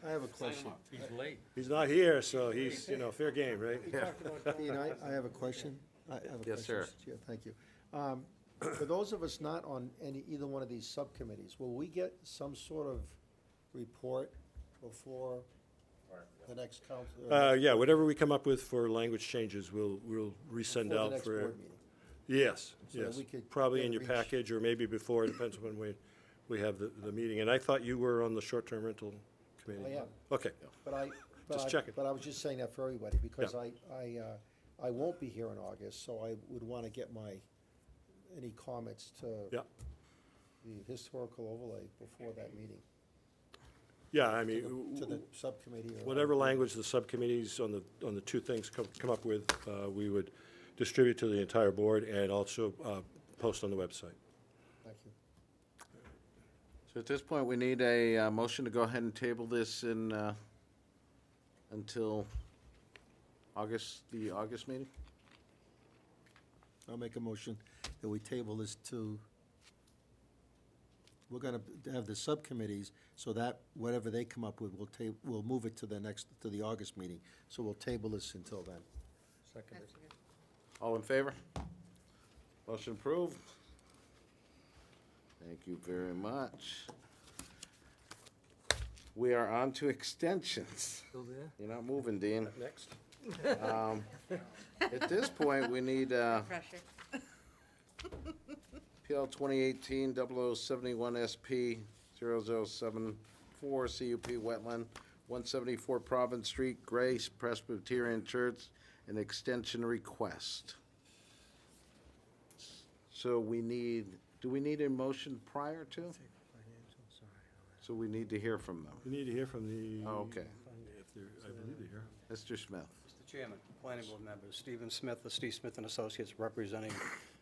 I have a question. He's late. He's not here, so he's, fair game, right? Dean, I have a question. I have a question. Yes, sir. Mr. Chair. Thank you. For those of us not on either one of these subcommittees, will we get some sort of report before the next council? Yeah, whatever we come up with for language changes, we'll resend before the out next for. board meeting? Yes, So that yes. we could Probably get in your reach- package, or maybe before, it depends when we have the meeting. And I thought you were on the short-term rental committee. I am. Okay, Just checking. But I was just saying that for everybody, because I won't be here in August, so I would want to get any comments to yeah. the historical overlay before that meeting. Yeah, I To mean, the subcommittee or. whatever language the subcommittees on the two things come up with, we would distribute to the entire board and also post on the website. Thank you. So at this point, we need a motion to go ahead and table this until the August meeting? I'll make a motion that we table this to, we're gonna have the subcommittees, so that whatever they come up with, we'll move it to the August meeting. So we'll table this until then. That's good. All in favor? Motion approved. Thank you very much. We are on to extensions. Still there? You're not moving, Dean. Next. At this point, we need Pressure. PL 2018-0071 SP 0074 CUP Wetland, 174 Province Street, Grace Presbyterian Church, an extension request. So do we need a motion prior to? So we need to hear from them. We need to hear from the. Oh, okay. I believe they're here. Mr. Smith. Mr. Chairman, planning board members, Stephen Smith of Steve Smith and Associates, representing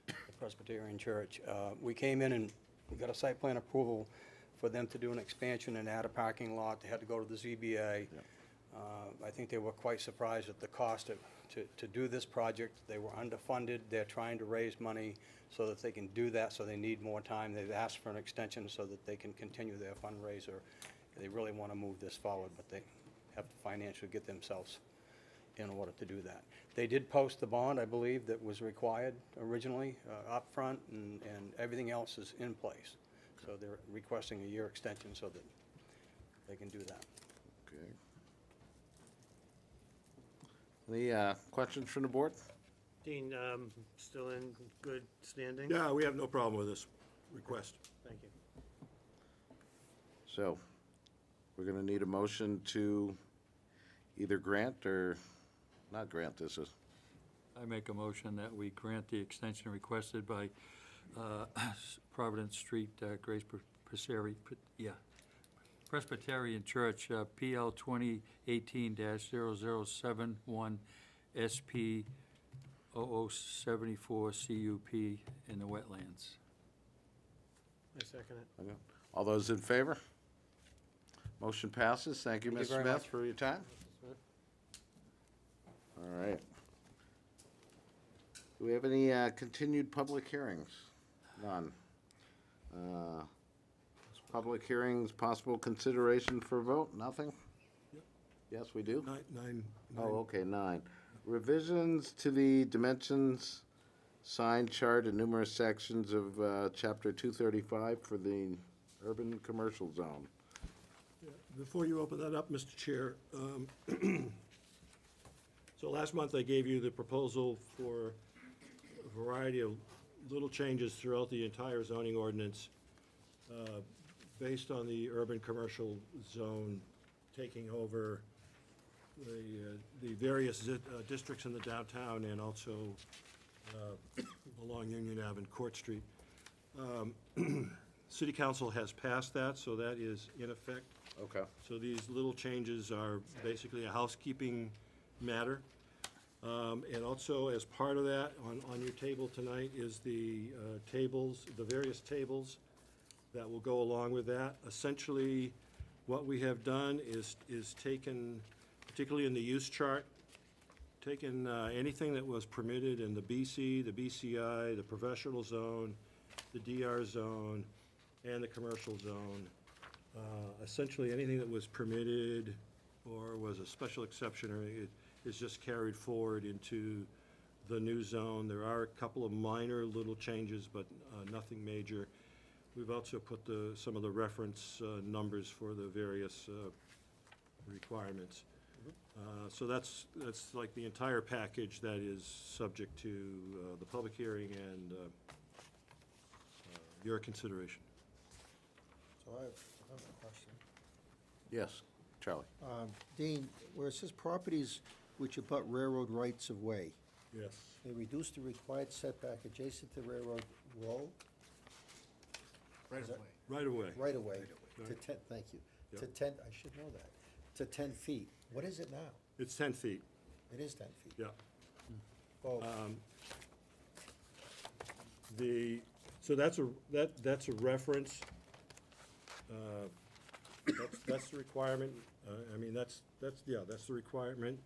the Presbyterian Church. We came in and we got a site plan approval for them to do an expansion and add a parking lot. They had to go to the ZBA. I think they were quite surprised at the cost to do this project. They were underfunded. They're trying to raise money so that they can do that, so they need more time. They've asked for an extension so that they can continue their fundraiser. They really want to move this forward, but they have to financially get themselves in order to do that. They did post the bond, I believe, that was required originally up front, and everything else is in place. So they're requesting a year extension so that they can do that. Okay. Any questions from the board? Dean, still in good standing? Yeah, we have no problem with this request. Thank you. So, we're gonna need a motion to either grant or not grant this. I make a motion that we grant the extension requested by Providence Street, Grace Presbyterian Church, PL 2018-0071 SP 0074 CUP in the wetlands. I second it. Okay. All those in favor? Motion passes. Thank you, Thank Ms. you very Smith, much. for your time. All right. Do we have any continued public hearings? None. Public hearings, possible consideration for vote? Nothing? Yes, we do? Nine. Oh, okay, 9. Revisions to the dimensions, sign chart, and numerous sections of Chapter 235 for the urban commercial zone. Before you open that up, Mr. Chair, so last month I gave you the proposal for a variety of little changes throughout the entire zoning ordinance based on the urban commercial zone taking over the various districts in the downtown and also along Union Ave and Court Street. City Council has passed that, so that is in effect. Okay. So these little changes are basically a housekeeping matter. And also, as part of that, on your table tonight is the tables, the various tables that will go along with that. Essentially, what we have done is taken, particularly in the use chart, taken anything that was permitted in the BC, the BCI, the professional zone, the DR zone, and the commercial zone. Essentially, anything that was permitted or was a special exception or it is just carried forward into the new zone. There are a couple of minor little changes, but nothing major. We've also put some of the reference numbers for the various requirements. So that's like the entire package that is subject to the public hearing and your consideration. So I have a question. Yes, Charlie. Dean, where it says properties which abut railroad rights of way, Yes. they reduce the required setback adjacent to railroad road, Right away. Right away. right away, to Right. 10, thank you, to Yep. 10, I should know that, to 10 feet. What is it now? It's 10 feet, It is 10 feet. yeah. Well, So that's a reference. That's the requirement. I mean, that's the requirement,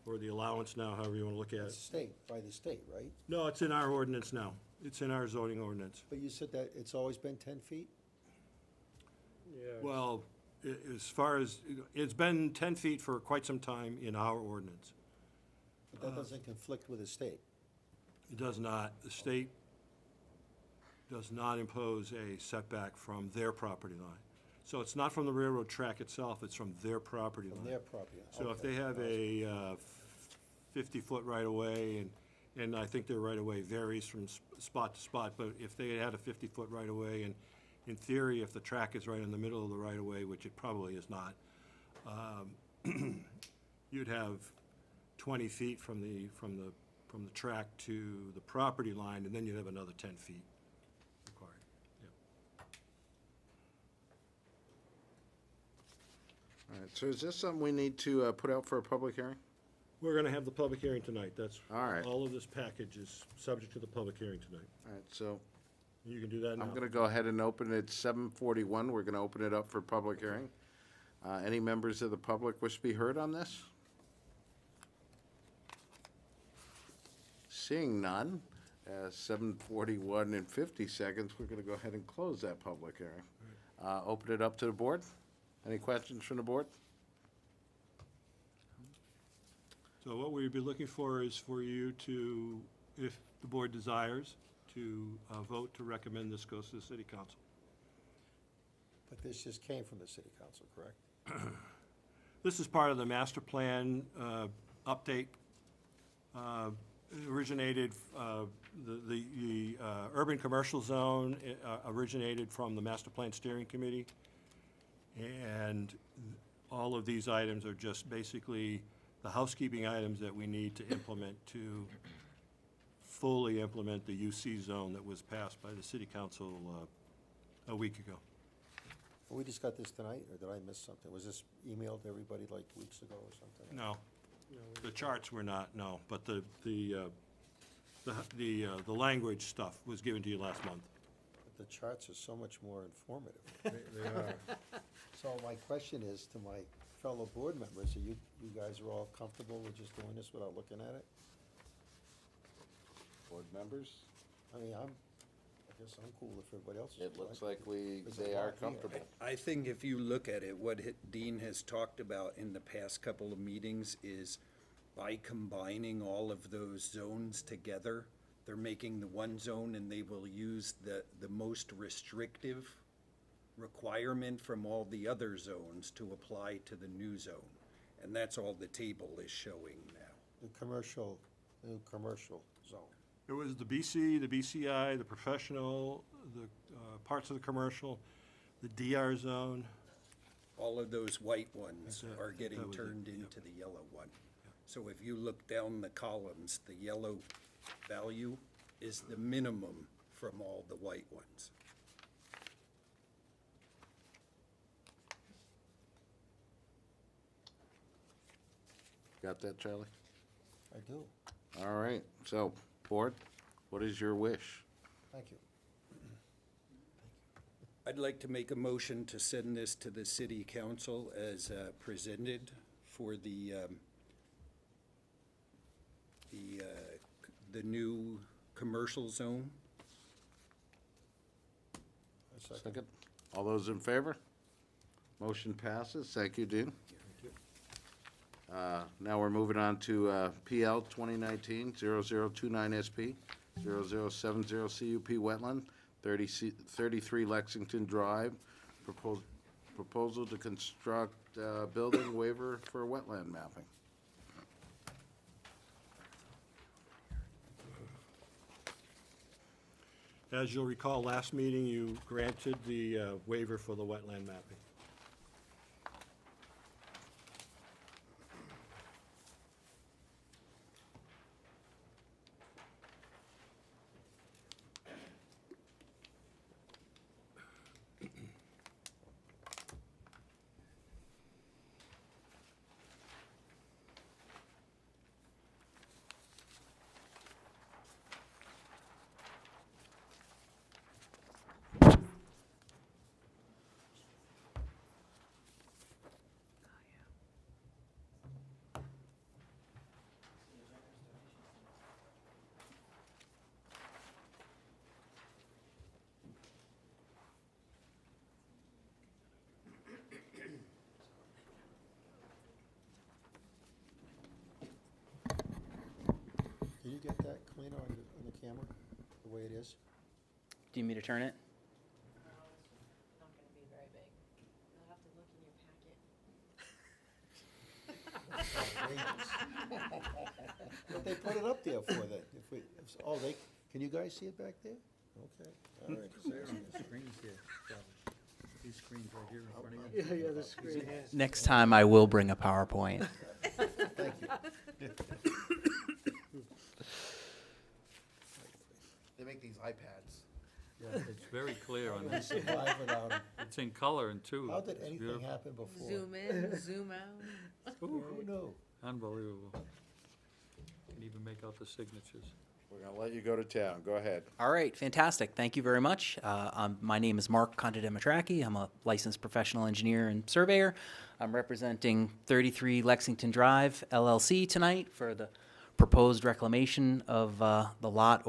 or the allowance now, however you want to look at it's it. state, by the state, right? No, it's in our ordinance now. It's in our zoning ordinance. But you said that it's always been 10 feet? Yeah. Well, as far as, it's been 10 feet for quite some time in our ordinance. But that doesn't conflict with the state. It does not, the state does not impose a setback from their property line. So it's not from the railroad track itself, it's from their property line. From their property. So if Okay. they have a 50-foot right-of-way, and I think their right-of-way varies from spot to spot, but if they had a 50-foot right-of-way, and in theory, if the track is right in the middle of the right-of-way, which it probably is not, you'd have 20 feet from the track to the property line, and then you'd have another 10 feet required. Yeah. All right, so is this something we need to put out for a public hearing? We're gonna have the public hearing tonight. That's, All right. all of this package is subject to the public hearing tonight. All right, so You can do that now. I'm gonna go ahead and open it, 7:41, we're gonna open it up for public hearing. Any members of the public wish to be heard on this? Seeing none, 7:41 and 50 seconds, we're gonna go ahead and close that public hearing. Open it up to the board. Any questions from the board? So what we'd be looking for is for you to, if the board desires, to vote to recommend this goes to the city council. But this just came from the city council, correct? This is part of the master plan update. Originated, the urban commercial zone originated from the master plan steering committee. And all of these items are just basically the housekeeping items that we need to implement to fully implement the UC zone that was passed by the city council a week ago. We just got this tonight, or did I miss something? Was this emailed to everybody like weeks ago or something? No, the charts were not, no, but the language stuff was given to you last month. But the charts are so much more informative. They are. So my question is to my fellow board members, are you guys are all comfortable with just doing this without looking at it? Board members? I mean, I guess I'm cool if everybody else is. It looks like There's a they lot are here. comfortable. I think if you look at it, what Dean has talked about in the past couple of meetings is by combining all of those zones together, they're making the one zone and they will use the most restrictive requirement from all the other zones to apply to the new zone. And that's all the table is showing now. The commercial zone. It was the BC, the BCI, the professional, the parts of the commercial, the DR zone. All of those white ones That's it. are getting That was it, turned yep. into the yellow one. So if you look down the columns, the yellow value is the minimum from all the white ones. Got that, Charlie? I do. All right, so, board, what is your wish? Thank you. I'd like to make a motion to send this to the city council as presented for the new commercial zone. Second. All those in favor? Motion passes. Thank you, Dean. Now we're moving on to PL 2019-0029 SP, 0070 CUP Wetland, 33 Lexington Drive, proposal to construct building waiver for wetland mapping. As you'll recall, last meeting, you granted the waiver for the wetland mapping. Can you get that cleaner on the camera, the way it is? Do you need me to turn it? Not gonna be very big. You'll have to look in your packet. But they put it up there for that, can you guys see it back there? Okay, all right. Screens here, these screens right here in front of you. Yeah, the screen has. Next time I will bring a PowerPoint. Thank you. They make these iPads. It's very clear on this. Survive without 'em. It's in color and too. How did It's anything beautiful. happen before? Zoom in, zoom out. Who knew? Unbelievable. Can even make out the signatures. We're gonna let you go to town. Go ahead. All right, fantastic. Thank you very much. My name is Mark Contademitraki. I'm a licensed professional engineer and surveyor. I'm representing 33 Lexington Drive LLC tonight for the proposed reclamation of the lot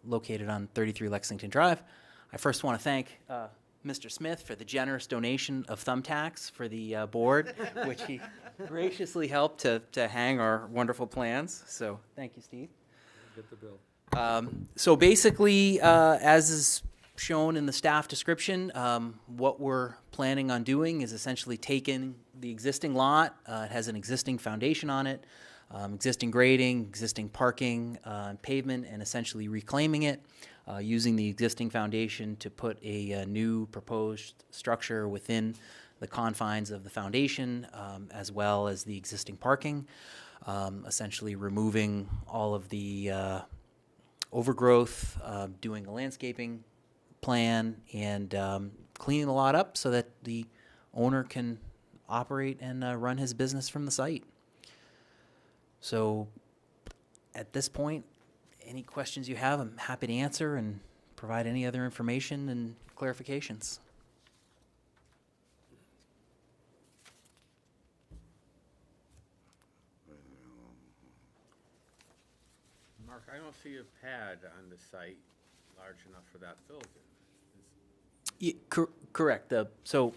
located on 33 Lexington Drive. I first want to thank Mr. Smith for the generous donation of thumbtacks for the board, which he graciously helped to hang our wonderful plans. So thank you, Steve. Get the bill. So basically, as is shown in the staff description, what we're planning on doing is essentially taking the existing lot. It has an existing foundation on it, existing grading, existing parking, pavement, and essentially reclaiming it, using the existing foundation to put a new proposed structure within the confines of the foundation, as well as the existing parking. Essentially removing all of the overgrowth, doing a landscaping plan, and cleaning the lot up so that the owner can operate and run his business from the site. So at this point, any questions you have, I'm happy to answer and provide any other information and clarifications. Mark, I don't see a pad on the site large enough for that building. Correct. So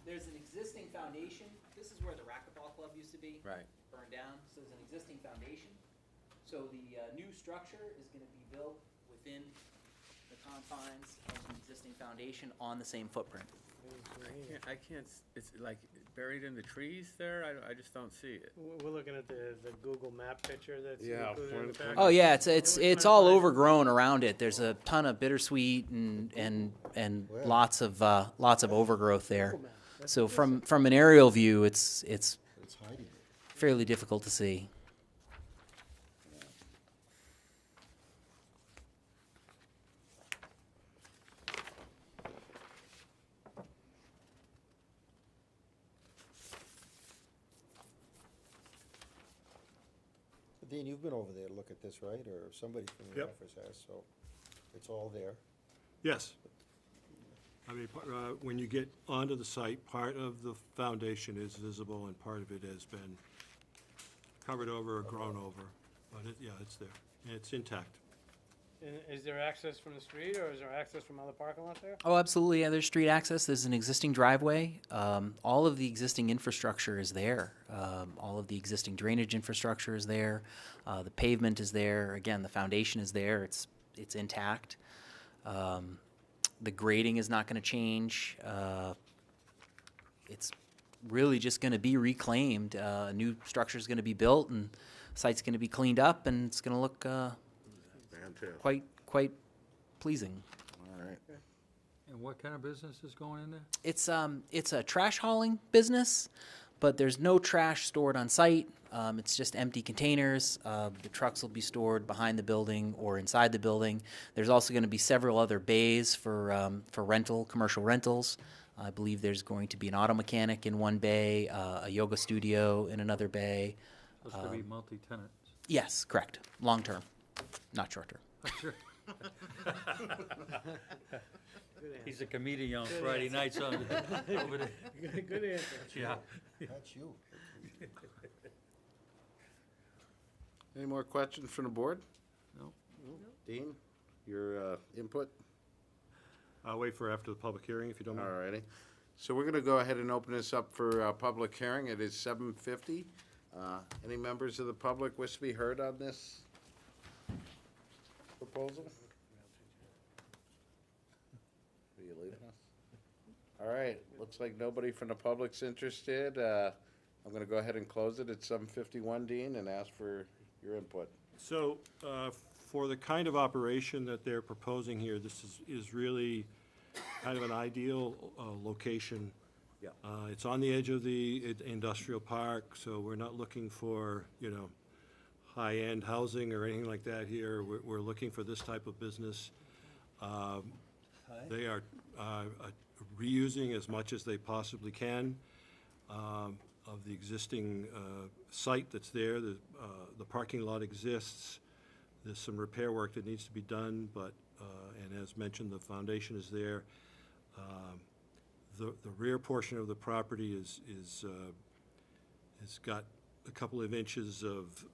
there's an existing foundation. This is where the racquetball club used to be. Right. Burned down. So there's an existing foundation. So the new structure is going to be built within the confines of the existing foundation on the same footprint. I can't, it's like buried in the trees there? I just don't see it. We're looking at the Google map picture that's Yeah, included in the package. Oh yeah, it's all overgrown around it. There's a ton of bittersweet and lots of overgrowth there. So from an aerial view, it's It's hiding it. fairly difficult to see. Dean, you've been over there to look at this, right? Or somebody from the Yep. office has, so it's all there. Yes. I mean, when you get onto the site, part of the foundation is visible and part of it has been covered over or grown over. But yeah, it's there. And it's intact. And is there access from the street, or is there access from other parking lots there? Oh, absolutely. Yeah, there's street access. There's an existing driveway. All of the existing infrastructure is there. All of the existing drainage infrastructure is there. The pavement is there. Again, the foundation is there. It's intact. The grading is not going to change. It's really just going to be reclaimed. A new structure is going to be built, and the site's going to be cleaned up, and it's going to look quite pleasing. All right. And what kind of business is going in there? It's a trash hauling business, but there's no trash stored on site. It's just empty containers. The trucks will be stored behind the building or inside the building. There's also going to be several other bays for rental, commercial rentals. I believe there's going to be an auto mechanic in one bay, a yoga studio in another bay. It's going to be multi-tenant. Yes, correct. Long term, not short term. Sure. He's a comedian on Friday nights over there. Good answer. Yeah. That's you. Any more questions from the board? No. Dean, your input? I'll wait for after the public hearing if you don't mind. All righty. So we're going to go ahead and open this up for public hearing. It is 7:50. Any members of the public wish to be heard on this proposal? Are you leaving us? All right, looks like nobody from the public's interested. I'm going to go ahead and close it at 7:51, Dean, and ask for your input. So, for the kind of operation that they're proposing here, this is really kind of an ideal location. Yeah. It's on the edge of the industrial park, so we're not looking for, high-end housing or anything like that here. We're looking for this type of business. They are reusing as much as they possibly can of the existing site that's there. The parking lot exists. There's some repair work that needs to be done, but, and as mentioned, the foundation is there. The rear portion of the property is got a couple of inches of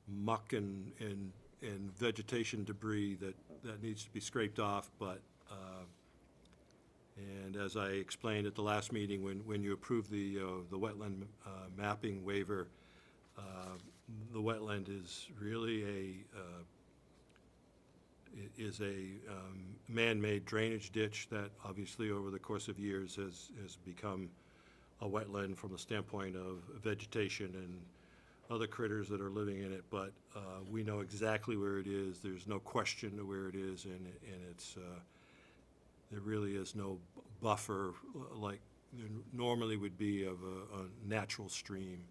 muck and vegetation debris that needs to be scraped off, but, and as I explained at the last meeting, when you approved the wetland mapping waiver, the wetland is really a man-made drainage ditch that obviously over the course of years has become a wetland from the standpoint of vegetation and other critters that are living in it, but we know exactly where it is. There's no question to where it is, and it's, there really is no buffer like there normally would be of a natural stream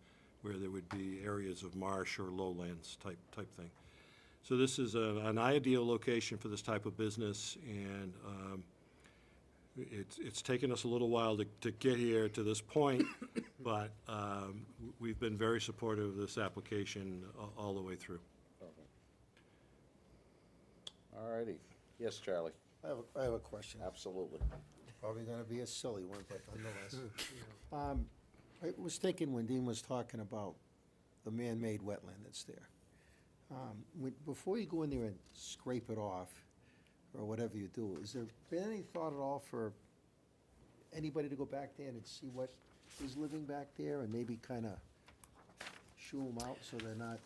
where there would be areas of marsh or lowlands type thing. So this is an ideal location for this type of business, and it's taken us a little while to get here to this point, but we've been very supportive of this application all the way through. All righty. Yes, Charlie? I have a question. Absolutely. Probably gonna be a silly one, but nonetheless. I was thinking when Dean was talking about the man-made wetland that's there. Before you go in there and scrape it off, or whatever you do, is there been any thought at all for anybody to go back there and see what is living back there and maybe kind of shoo them out so they're not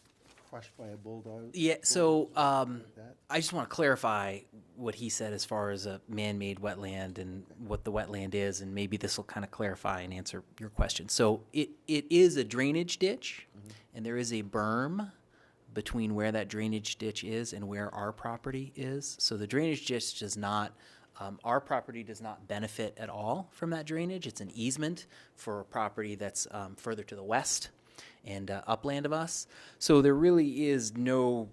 crushed by a bulldozer? Yeah, so, that? I just want to clarify what he said as far as a man-made wetland and what the wetland is, and maybe this will kind of clarify and answer your question. So it is a drainage ditch, and there is a berm between where that drainage ditch is and where our property is. So the drainage ditch does not, our property does not benefit at all from that drainage. It's an easement for a property that's further to the west and upland of us. So there really is no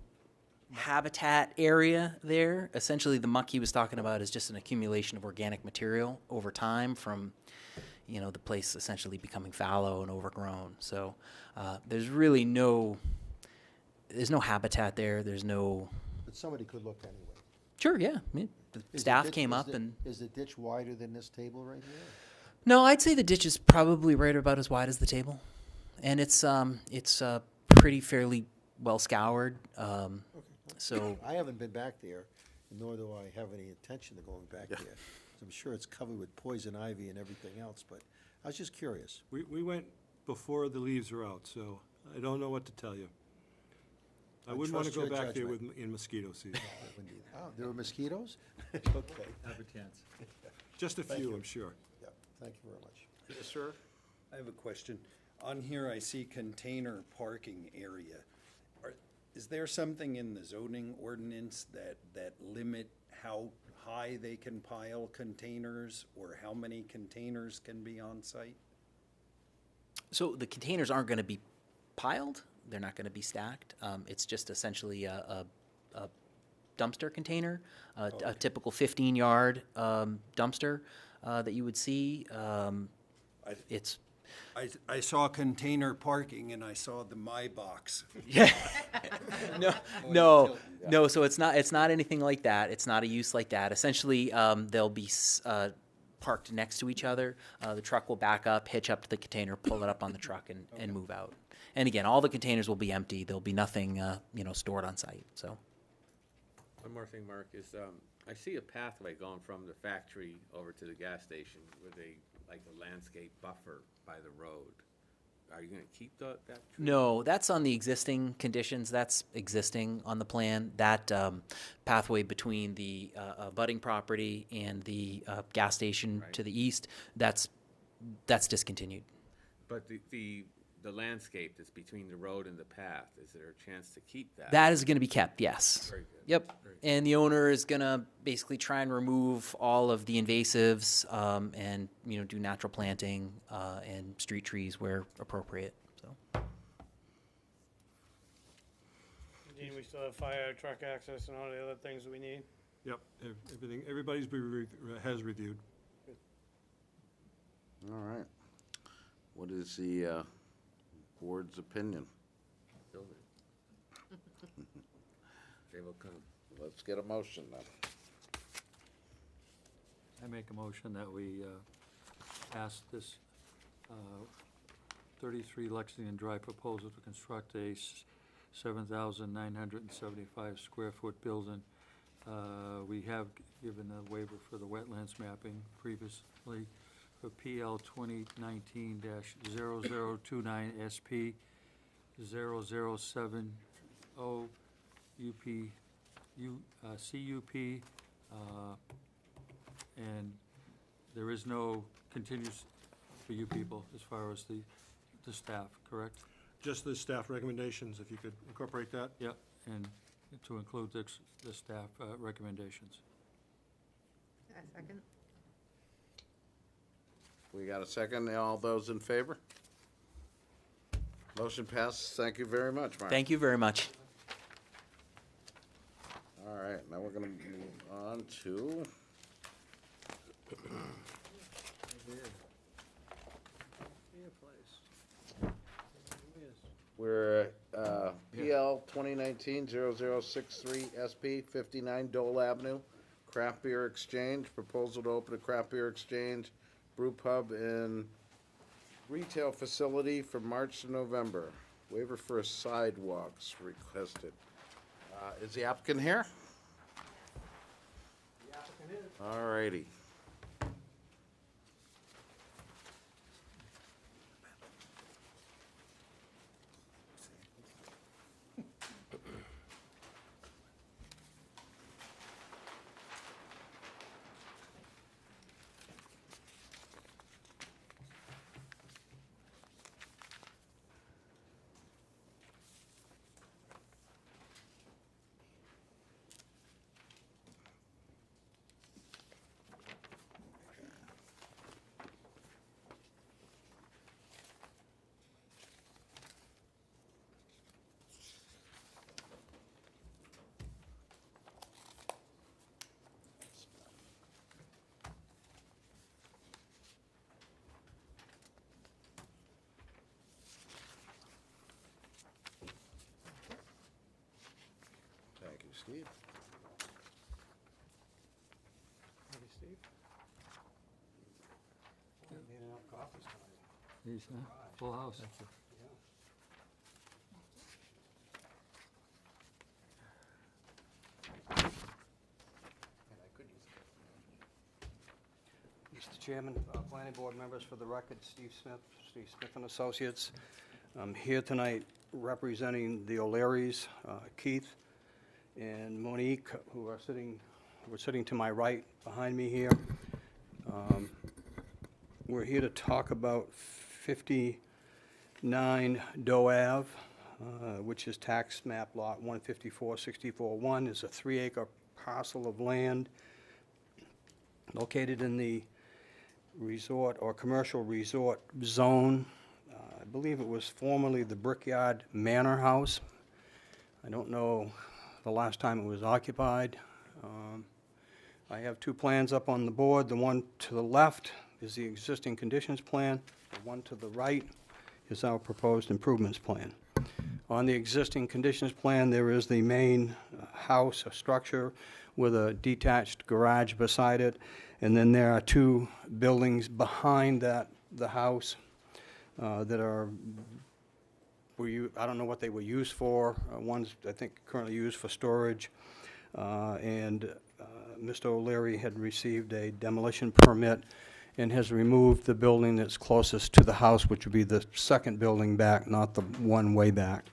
habitat area there. Essentially, the muck he was talking about is just an accumulation of organic material over time from, the place essentially becoming fallow and overgrown. So there's really there's no habitat there. There's no. But somebody could look anyway. Sure, yeah. I mean, the Is the staff ditch- came is up the- and. Is the ditch wider than this table right here? No, I'd say the ditch is probably right about as wide as the table, and it's pretty fairly well scoured. So I haven't been back there, nor do I have any intention of going back there. I'm sure it's covered with poison ivy and everything else, but I was just curious. We went before the leaves are out, so I don't know what to tell you. I I wouldn't want to trust go your back there judgment. in mosquito season. Oh, there were mosquitoes? Okay, Habitants. Just a Thank few, you. I'm sure. yeah, thank you very much. Yes, sir. I have a question. On here, I see container parking area. Is there something in the zoning ordinance that limit how high they can pile containers or how many containers can be on site? So the containers aren't going to be piled. They're not going to be stacked. It's just essentially a dumpster container, a typical 15-yard dumpster that you would see. It's I saw container parking and I saw the My Box. no. So it's not anything like that. It's not a use like that. Essentially, they'll be parked next to each other. The truck will back up, hitch up to the container, pull it up on the truck, and move out. And again, all the containers will be empty. There'll be nothing, stored on site. So. One more thing, Mark, is, I see a pathway going from the factory over to the gas station with a landscape buffer by the road. Are you gonna keep that tree? No, that's on the existing conditions. That's existing on the plan. That pathway between the abutting property and the gas station Right. to the east, that's discontinued. But the landscape that's between the road and the path, is there a chance to keep that? That is going to be kept, yes. Very good. Yep. And the owner is going to basically try and remove all of the invasives and do natural planting and street trees where appropriate. So. Dean, we still have fire truck access and all the other things we need. Yep, everything, everybody's has reviewed. All right. What is the board's opinion? Build it. They will come. Let's get a motion then. I make a motion that we pass this 33 Lexington Drive proposal to construct a 7,975 square foot building. We have given a waiver for the wetlands mapping previously for PL 2019-0029 SP 0070 CUP, and there is no continuous for you people as far as the staff, correct? Just the staff recommendations, if you could incorporate that. Yep, and to include the staff recommendations. A second? We got a second. All those in favor? Motion passes. Thank you very much, Mark. Thank you very much. All right, now we're gonna move on to. We're PL 2019-0063 SP 59 Dole Avenue, Craft Beer Exchange. Proposal to open a craft beer exchange, brew pub, and retail facility from March to November. Waiver for sidewalks requested. Is the applicant here? All righty. Steve. Made enough copies tonight. He's, full house. Mr. Chairman, planning board members, for the record, Steve Smith and Associates. I'm here tonight representing the O'Learys, Keith and Monique, who are sitting to my right behind me here. We're here to talk about 59 Doe Ave, which is tax map lot 154-64-1, is a 3-acre parcel of land located in the resort or commercial resort zone. I believe it was formerly the Brickyard Manor House. I don't know the last time it was occupied. I have two plans up on the board. The one to the left is the existing conditions plan. The one to the right is our proposed improvements plan. On the existing conditions plan, there is the main house or structure with a detached garage beside it. And then there are two buildings behind the house that are, I don't know what they were used for. One's, I think, currently used for storage. And Mr. O'Leary had received a demolition permit and has removed the building that's closest to the house, which would be the second building back, not the one way back.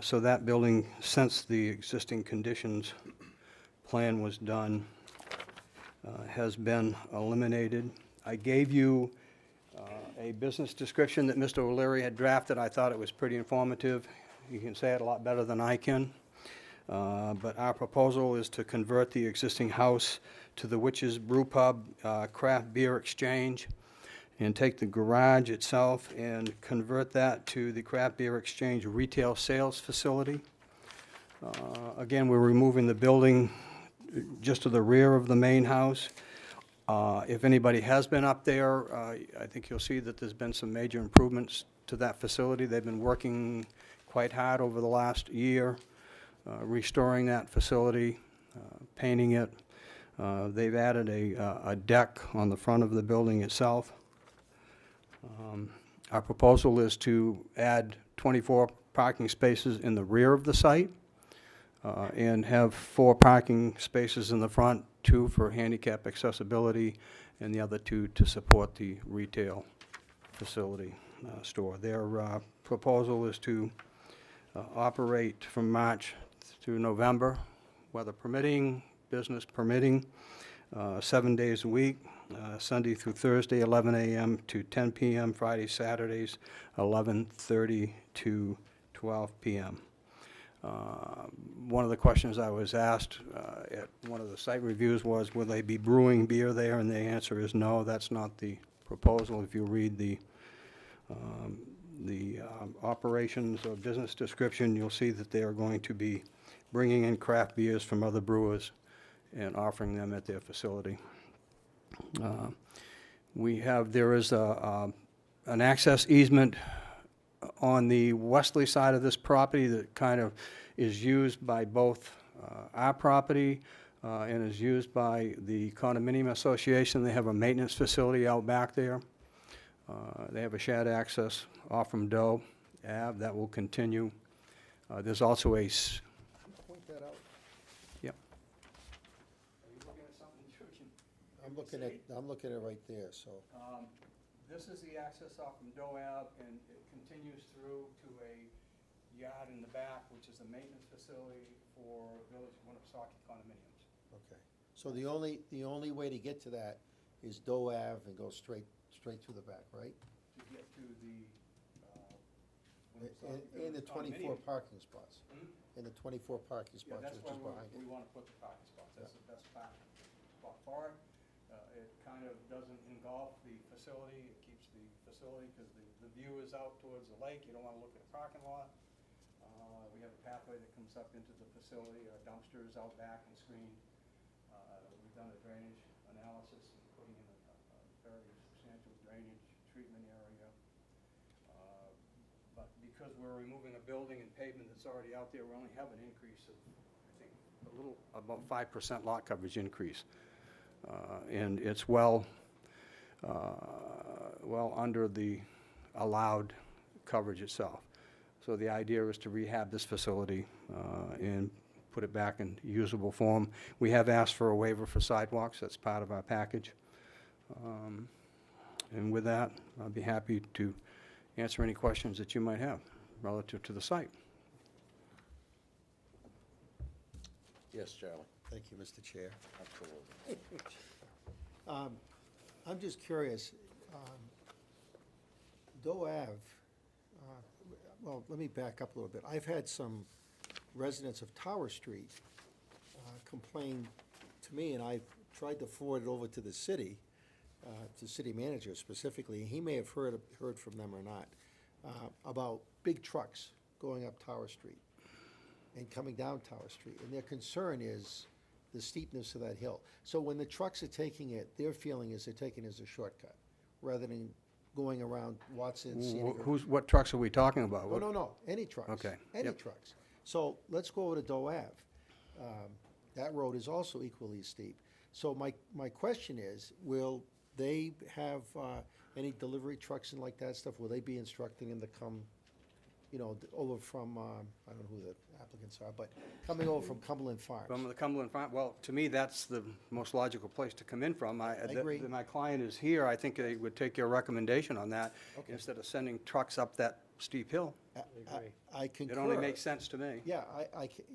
So that building, since the existing conditions plan was done, has been eliminated. I gave you a business description that Mr. O'Leary had drafted. I thought it was pretty informative. You can say it a lot better than I can. But our proposal is to convert the existing house to the Witch's Brew Pub Craft Beer Exchange and take the garage itself and convert that to the Craft Beer Exchange retail sales facility. Again, we're removing the building just to the rear of the main house. If anybody has been up there, I think you'll see that there's been some major improvements to that facility. They've been working quite hard over the last year, restoring that facility, painting it. They've added a deck on the front of the building itself. Our proposal is to add 24 parking spaces in the rear of the site and have 4 parking spaces in the front, 2 for handicap accessibility and the other 2 to support the retail facility store. Their proposal is to operate from March through November, weather permitting, business permitting, 7 days a week, Sunday through Thursday, 11 a.m. to 10 p.m., Friday, Saturdays, 11:30 to 12 p.m. One of the questions I was asked at one of the site reviews was, will they be brewing beer there? And the answer is no, that's not the proposal. If you read the operations or business description, you'll see that they are going to be bringing in craft beers from other brewers and offering them at their facility. There is an access easement on the westerly side of this property that kind of is used by both our property and is used by the condominium association. They have a maintenance facility out back there. They have a shared access off from Doe Ave that will continue. There's also a... Point that out. Yep. Are you looking at something, George? I'm looking at it right there, so. This is the access off from Doe Ave, and it continues through to a yard in the back, which is a maintenance facility for Village Winnipesaukee condominiums. Okay. So the only way to get to that is Doe Ave and go straight through the back, right? To get to the, And the 24 condominium. parking spots. Hmm? And the 24 parking Yeah, spots, that's which why is behind we it. want to put the parking spots. That's the best parking spot for it. It kind of doesn't engulf the facility. It keeps the facility, because the view is out towards the lake. You don't want to look at a parking lot. We have a pathway that comes up into the facility. Our dumpster is out back and screened. We've done a drainage analysis and putting in a very substantial drainage treatment area. But because we're removing a building and pavement that's already out there, we only have an increase of, I think, about 5% lot coverage increase. And it's well under the allowed coverage itself. So the idea is to rehab this facility and put it back in usable form. We have asked for a waiver for sidewalks. That's part of our package. And with that, I'll be happy to answer any questions that you might have relative to the site. Yes, Charlie. Thank you, Mr. Chair. Absolutely. I'm just curious, Doe Ave, well, let me back up a little bit. I've had some residents of Tower Street complain to me, and I tried to forward it over to the city manager specifically. He may have heard from them or not, about big trucks going up Tower Street and coming down Tower Street. And their concern is the steepness of that hill. So when the trucks are taking it, their feeling is they're taking it as a shortcut, rather than going around Watson, Scenic. What trucks are we talking about? Oh, no, any trucks. Okay, Any yep. trucks. So let's go over to Doe Ave. That road is also equally steep. So my question is, will they have any delivery trucks and like that stuff? Will they be instructing them to come, over from, I don't know who the applicants are, but coming over from Cumberland Farms? From the Cumberland Farm, well, to me, that's the most logical place to come in from. I agree. My client is here, I think they would take your recommendation on that, Okay. instead of sending trucks up that steep hill. I concur. It only makes sense to me. Yeah,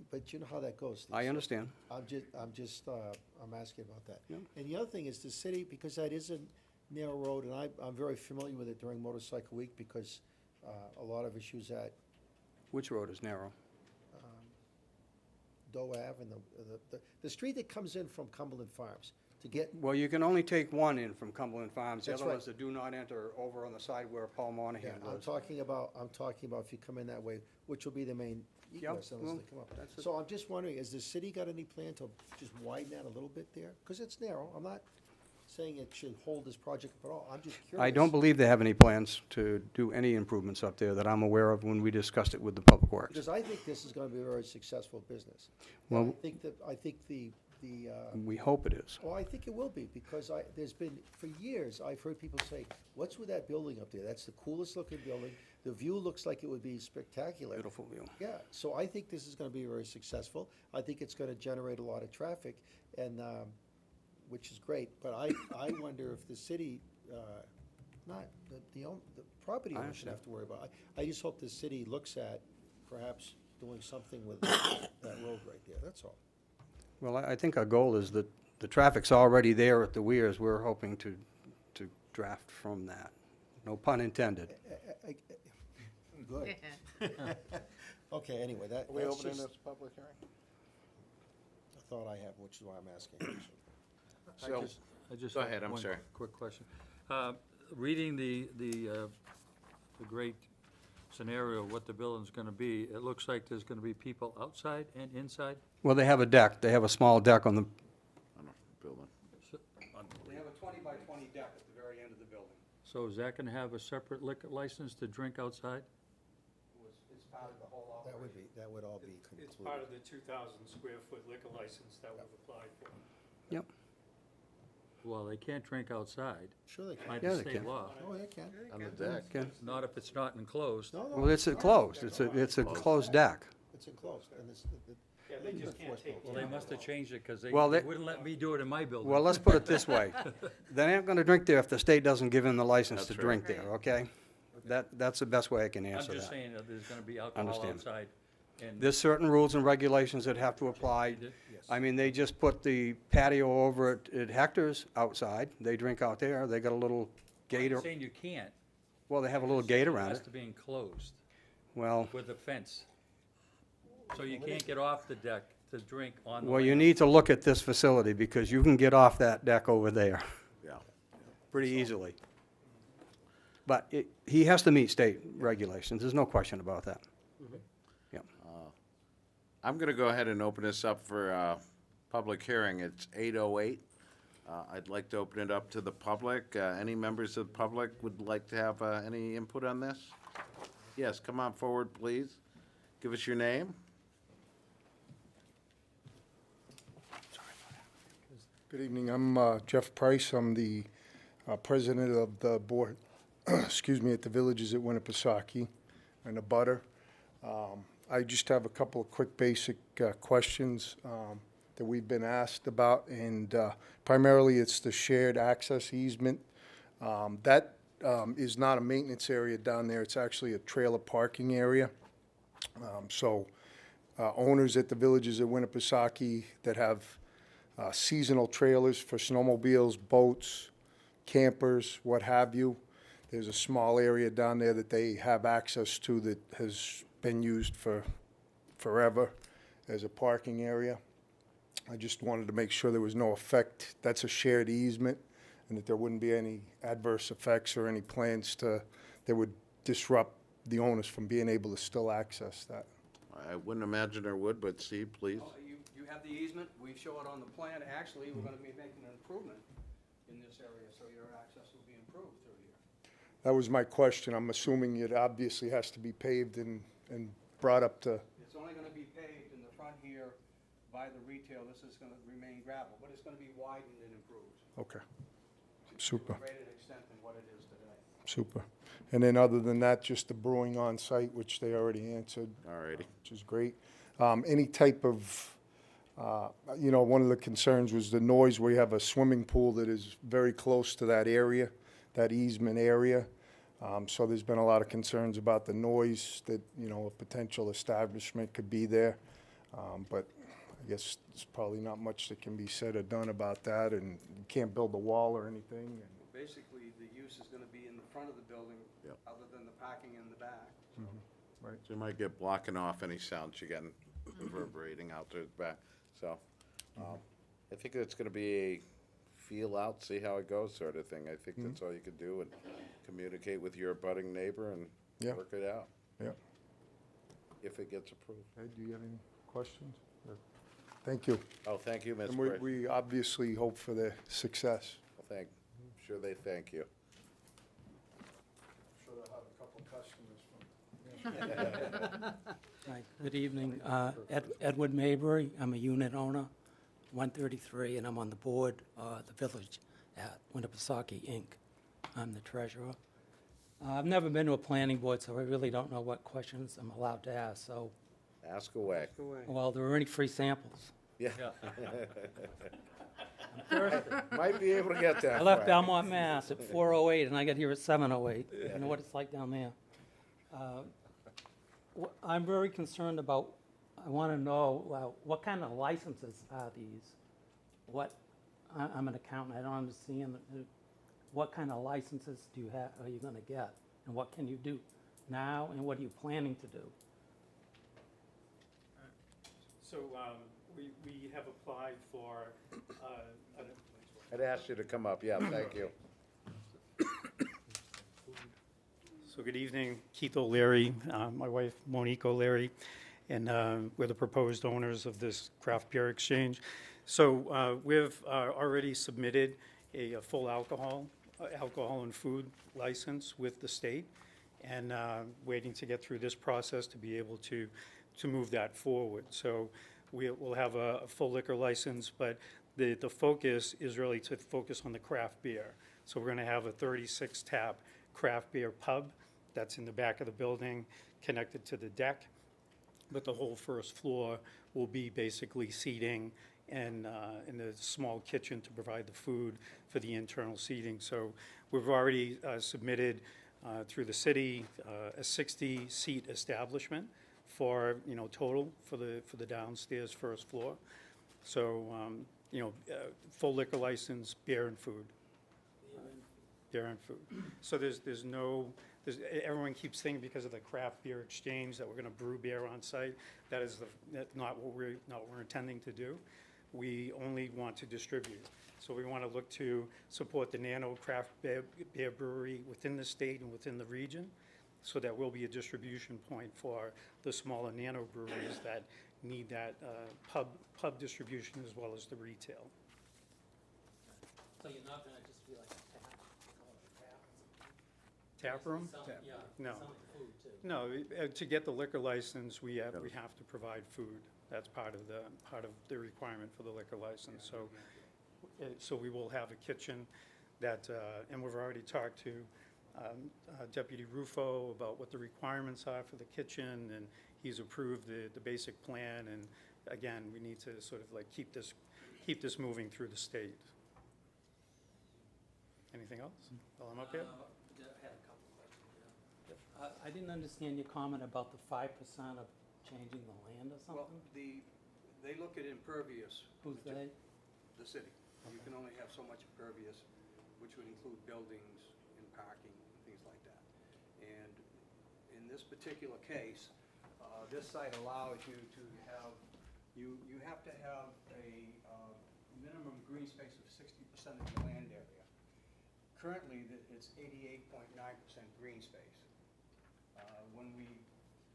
but you know how that goes, Steve. I understand. I'm asking about that. Yeah. And the other thing is the city, because that is a narrow road, and I'm very familiar with it during Motorcycle Week, because a lot of issues at Which road is narrow? Doe Ave and the street that comes in from Cumberland Farms to get, Well, you can only take one in from Cumberland Farms. The That's other right. ones that do not enter over on the side where Paul Monahan I'm lives. talking about if you come in that way, which will be the main egress unless well, they come up. that's it. So I'm just wondering, has the city got any plan to just widen that a little bit there? Because it's narrow. I'm not saying it should hold this project up at all. I'm just curious. I don't believe they have any plans to do any improvements up there that I'm aware of when we discussed it with the Public Works. Because I think this is gonna be a very successful business. Well- I think the We hope it is. I think it will be, because there's been, for years, I've heard people say, what's with that building up there? That's the coolest looking building. The view looks like it would be spectacular. Beautiful view. Yeah, so I think this is gonna be very successful. I think it's gonna generate a lot of traffic, and, which is great. But I wonder if the city, the property owner should have to worry about it. I just hope the city looks at perhaps doing something with that road right there, that's all. Well, I think our goal is that the traffic's already there at the weirs. We're hoping to draft from that. No pun intended. Good. Okay, anyway, Are we that's opening just this public hearing? a thought I have, which is why I'm asking. So, I just Go have ahead, I'm one sorry. Quick question. Reading the great scenario of what the building's gonna be, it looks like there's gonna be people outside and inside? Well, they have a deck. They have a small deck on the. I don't know, building. They have a 20 by 20 deck at the very end of the building. So is that gonna have a separate liquor license to drink outside? It's part of the whole That would all be It's part concluded. of the 2,000 square foot liquor license that we've applied for. Yep. Well, they can't drink outside, Sure they can. by Yeah, the they state can. law. Oh, they can. On the deck. Okay. Not if it's not enclosed. No, Well, it's closed. It's a closed deck. It's enclosed, and it's, Yeah, they just can't take. Well, they must have changed it, because they Well, they- wouldn't let me do it in my building. Well, let's put it this way. They aren't gonna drink there if the state doesn't give them the license to That's drink there, okay? That's the best way I can I'm answer just that. saying that there's gonna be alcohol Understand. outside. And There's certain rules and regulations that have to apply. I mean, they just put the patio over at Hector's outside. They drink out there. They got a little gate, I'm saying you can't. well, they have a little gate It around has it. to be enclosed Well, with a fence. So you can't get off the deck to drink on the well, you land. need to look at this facility because you can get off that deck over there Yeah. pretty easily. But he has to meet state regulations. There's no question about that. Yeah. I'm going to go ahead and open this up for public hearing. It's 8:08. I'd like to open it up to the public. Any members of the public would like to have any input on this? Yes, come on forward, please. Give us your name. Good evening. I'm Jeff Price. I'm the president of the board, excuse me, at the Villages at Winnipesaukee and a butter. I just have a couple of quick basic questions that we've been asked about, and primarily it's the shared access easement. That is not a maintenance area down there. It's actually a trailer parking area. So owners at the Villages at Winnipesaukee that have seasonal trailers for snowmobiles, boats, campers, what have you. There's a small area down there that they have access to that has been used for forever as a parking area. I just wanted to make sure there was no effect. That's a shared easement, and that there wouldn't be any adverse effects or any plans that would disrupt the owners from being able to still access that. I wouldn't imagine there would, but Steve, please. Oh, you have the easement, we show it on the plan. Actually, we're gonna be making an improvement in this area, so your access will be improved through here. That was my question. I'm assuming it obviously has to be paved and brought up to, It's only gonna be paved in the front here by the retail. This is gonna remain gravel, but it's gonna be widened and improved. okay. Super, To a greater extent than what it is today. super. And then other than that, just the brewing on site, which they already answered. All righty. Which is great. Any type of, one of the concerns was the noise. We have a swimming pool that is very close to that area, that easement area. So there's been a lot of concerns about the noise that, a potential establishment could be there. But I guess there's probably not much that can be said or done about that, and you can't build a wall or anything. Basically, the use is gonna be in the front of the building, Yep. other than the parking in the back. So you might get blocking off any sounds you're getting reverberating out there back. So I think it's going to be a feel out, see how it goes sort of thing. I think that's all you could do, and communicate with your abutting neighbor and Yeah. work it out Yeah. if it gets approved. Okay, do you have any questions? Thank you. Oh, thank you, Ms. And Britt. we obviously hope for their success. I'm sure they thank you. Sure they'll have a couple customers from. Hi, good evening. Edward Mabry, I'm a unit owner, 133, and I'm on the board of the Village at Winnipesaukee, Inc. I'm the treasurer. I've never been to a planning board, so I really don't know what questions I'm allowed to ask, so, Ask away. well, there are any free samples? Yeah. Might be able to get that. I left far. Belmont, Mass. at 4:08, and I got here at 7:08. You know what it's like down there. I'm very concerned about, I want to know, what kind of licenses are these? I'm an accountant, I don't understand, what kind of licenses are you going to get? And what can you do now, and what are you planning to do? So we have applied for, I'd ask you to come up. Yeah, thank you. so good evening, Keith O'Leary, my wife Monique O'Leary, and we're the proposed owners of this craft beer exchange. So we've already submitted a full alcohol and food license with the state, and waiting to get through this process to be able to move that forward. So we'll have a full liquor license, but the focus is really to focus on the craft beer. So we're going to have a 36 tap craft beer pub that's in the back of the building, connected to the deck. But the whole first floor will be basically seating and in the small kitchen to provide the food for the internal seating. So we've already submitted through the city a 60-seat establishment for, total for the downstairs first floor. So, full liquor license, beer and food. Beer and food. So everyone keeps thinking because of the craft beer exchange that we're gonna brew beer on site. That's not what we're intending to do. We only want to distribute. So we want to look to support the Nano Craft Beer Brewery within the state and within the region, so that will be a distribution point for the smaller nano breweries that need that pub distribution as well as the retail. So you're not going to just be like a tap room? Yeah, no. Food too. No, to get the liquor license, we have to provide food. That's part of the requirement for the liquor license. So So we will have a kitchen that, and we've already talked to Deputy Rufo about what the requirements are for the kitchen, and he's approved the basic plan, and again, we need to sort of like keep this moving through the state. Anything else while I'm up here? I had a couple of questions, yeah. I didn't understand your comment about the 5% of changing the land or Well, something? they look at impervious. Who's they? The city. You can only have so much impervious, which would include buildings and parking and things like that. And in this particular case, this site allows you to have, you have to have a minimum green space of 60% of your land area. Currently, it's 88.9% green space. When we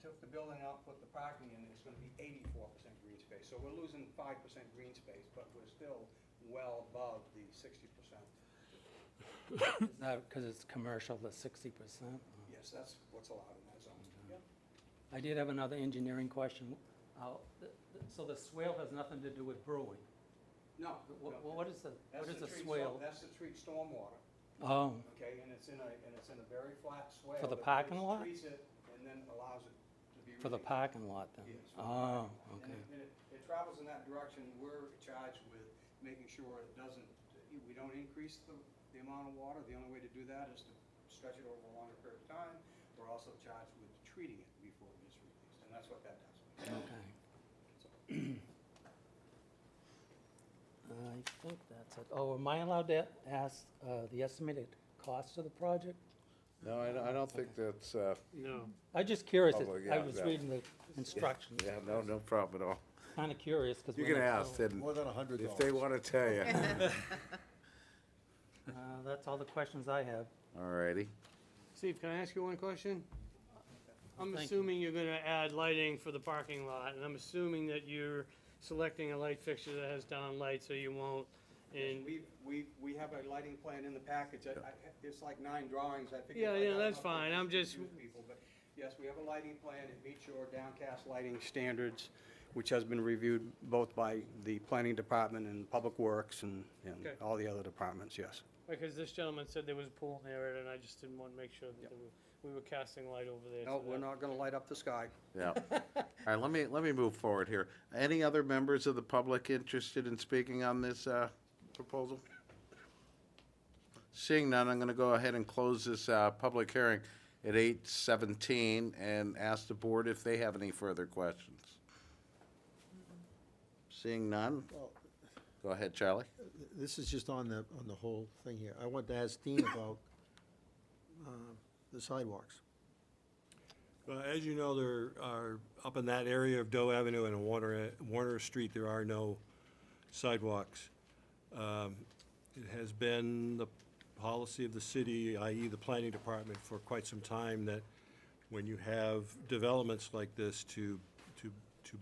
took the building out, put the parking in, it's gonna be 84% green space. So we're losing 5% green space, but we're still well above the 60%. Is that because it's commercial, the 60%? Yes, that's what's allowed in that zone. Yep. I did have another engineering question. So the swale has nothing to do with brewing? No. What is the treat swale? That's the treat stormwater, Oh, okay, and it's in a very flat swale. For the that parking lot? treats it and then allows it to be. for the released. parking lot then? Yes, for the Oh, parking. okay. And it travels in that direction. We're charged with making sure it doesn't, we don't increase the amount of water. The only way to do that is to stretch it over a longer period of time. We're also charged with treating it before it is released, and that's what that does. Okay. I think that's it. Oh, am I allowed to ask the estimated cost of the project? No, I don't think that's, No. I'm just curious. Public, I yeah, was yeah. reading the instructions. yeah, no problem at all. Kind of curious because. You can ask, and More than $100. if they want to tell you. That's all the questions I have. All righty. Steve, can I ask you one question? I'm Thank you. assuming you're gonna add lighting for the parking lot, and I'm assuming that you're selecting a light fixture that has down light so you won't, and, We have a lighting plan in the package. It's like 9 drawings. I figured Yeah, if I yeah, got that's enough fine. of I'm this just- to confuse people, but yes, we have a lighting plan. It meets your downcast lighting standards, which has been reviewed both by the planning department and public works and Okay. all the other departments, yes. because this gentleman said there was a pool near it, and I just didn't want to make sure that we were casting light over there. No, so we're that- not gonna light up the sky. Yeah. All right, let me move forward here. Any other members of the public interested in speaking on this proposal? Seeing none, I'm going to go ahead and close this public hearing at 8:17 and ask the board if they have any further questions. Seeing none, Well, go ahead, Charlie. this is just on the whole thing here. I want to ask Dean about the sidewalks. As you know, there are, up in that area of Doe Avenue and Warner Street, there are no sidewalks. It has been the policy of the city, i.e. the planning department, for quite some time, that when you have developments like this, to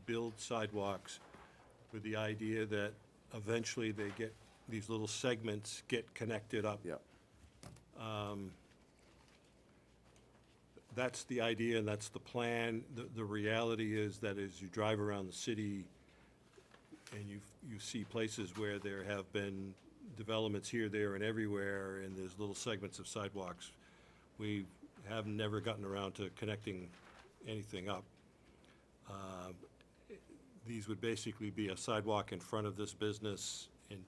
build sidewalks with the idea that eventually these little segments get connected up. Yep. That's the idea and that's the plan. The reality is that as you drive around the city and you see places where there have been developments here, there, and everywhere, and there's little segments of sidewalks, we have never gotten around to connecting anything up. These would basically be a sidewalk in front of this business and,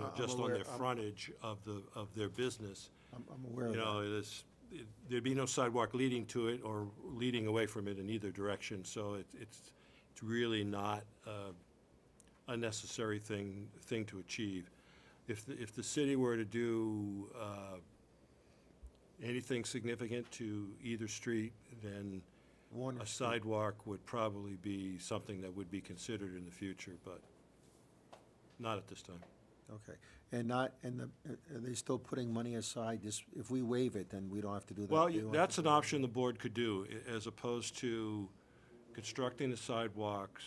I'm just on aware- their frontage of their business. I'm aware of You know, that. there'd be no sidewalk leading to it or leading away from it in either direction, so it's really not a necessary thing to achieve. If the city were to do anything significant to either street, then Warner a Street. sidewalk would probably be something that would be considered in the future, but not at this time. Okay. Are they still putting money aside? Just, if we waive it, then we don't have to do that? Well, They don't have that's to an do that? option the board could do, as opposed to constructing the sidewalks.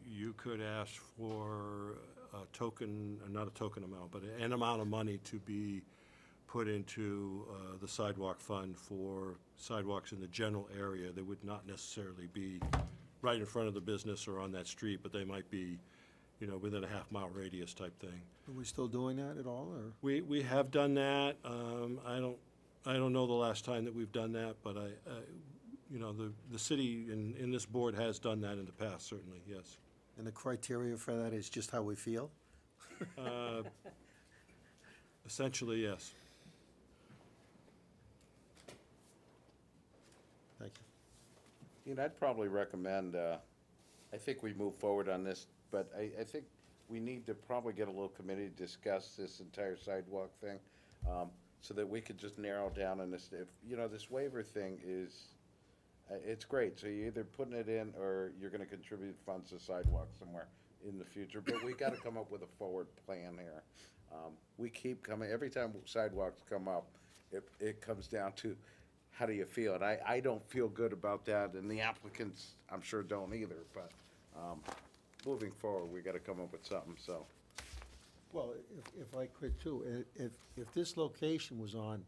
You could ask for a token, not a token amount, but an amount of money to be put into the sidewalk fund for sidewalks in the general area. They would not necessarily be right in front of the business or on that street, but they might be within a half-mile radius type thing. Are we still doing that at all, or? We have done that. I don't know the last time that we've done that, but the city in this board has done that in the past, certainly, yes. And the criteria for that is just how we feel? Essentially, yes. Thank you. I'd probably recommend, I think we move forward on this, but I think we need to probably get a little committee to discuss this entire sidewalk thing, so that we could just narrow down on this. If, this waiver thing is, it's great, so you're either putting it in or you're gonna contribute funds to sidewalks somewhere in the future, but we gotta come up with a forward plan here. We keep coming, every time sidewalks come up, it comes down to, how do you feel? And I don't feel good about that, and the applicants, I'm sure, don't either, but, moving forward, we gotta come up with something, so. Well, if I could too, if this location was on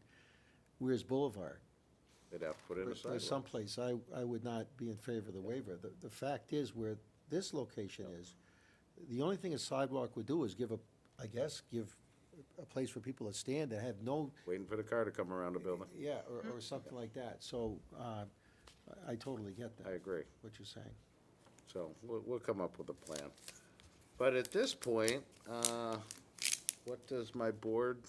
Weirs Boulevard, They'd have to put in a or sidewalk. someplace, I would not be in favor of the waiver. The fact is, where this location is, the only thing a sidewalk would do is give a place for people to stand that have no, Waiting for the car to come around the building. yeah, or something like that. So, I totally get that. I agree. What you're saying. So we'll come up with a plan. But at this point, what does my board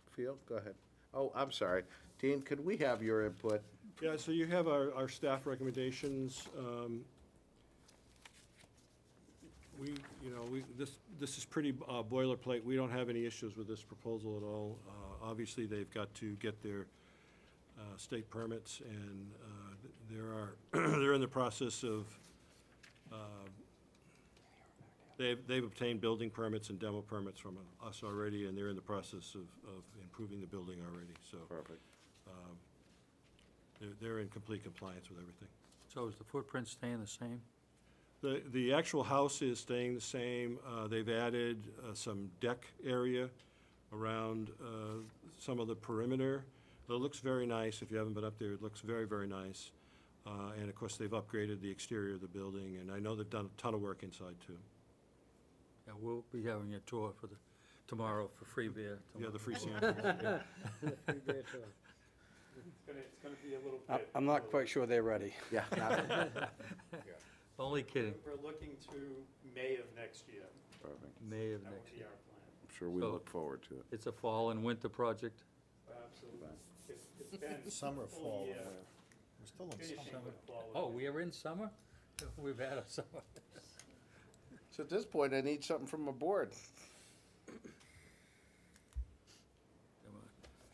feel? Go ahead. Oh, I'm sorry. Dean, could we have your input? Yeah, so you have our staff recommendations. This is pretty boilerplate. We don't have any issues with this proposal at all. Obviously, they've got to get their state permits, and they're in the process of, they've obtained building permits and demo permits from us already, and they're in the process of improving the building already, so. Perfect. They're in complete compliance with everything. So is the footprint staying the same? The actual house is staying the same. They've added some deck area around some of the perimeter. It looks very nice. If you haven't been up there, it looks very, very nice. And of course, they've upgraded the exterior of the building, and I know they've done a ton of work inside, too. Yeah, we'll be having a tour tomorrow for free beer. Yeah, the free samples. Yeah. It's gonna be a little bit. I'm not quite sure they're ready. Yeah. Only kidding. We're looking to May of next year. Perfect. May of That next would be year. our plan. I'm sure we So- look forward to it. It's a fall and winter project. Absolutely. It's been Summer, a full fall, year we're still in finishing summer. with quality. Oh, we are in summer? We've had a summer. So at this point, I need something from a board.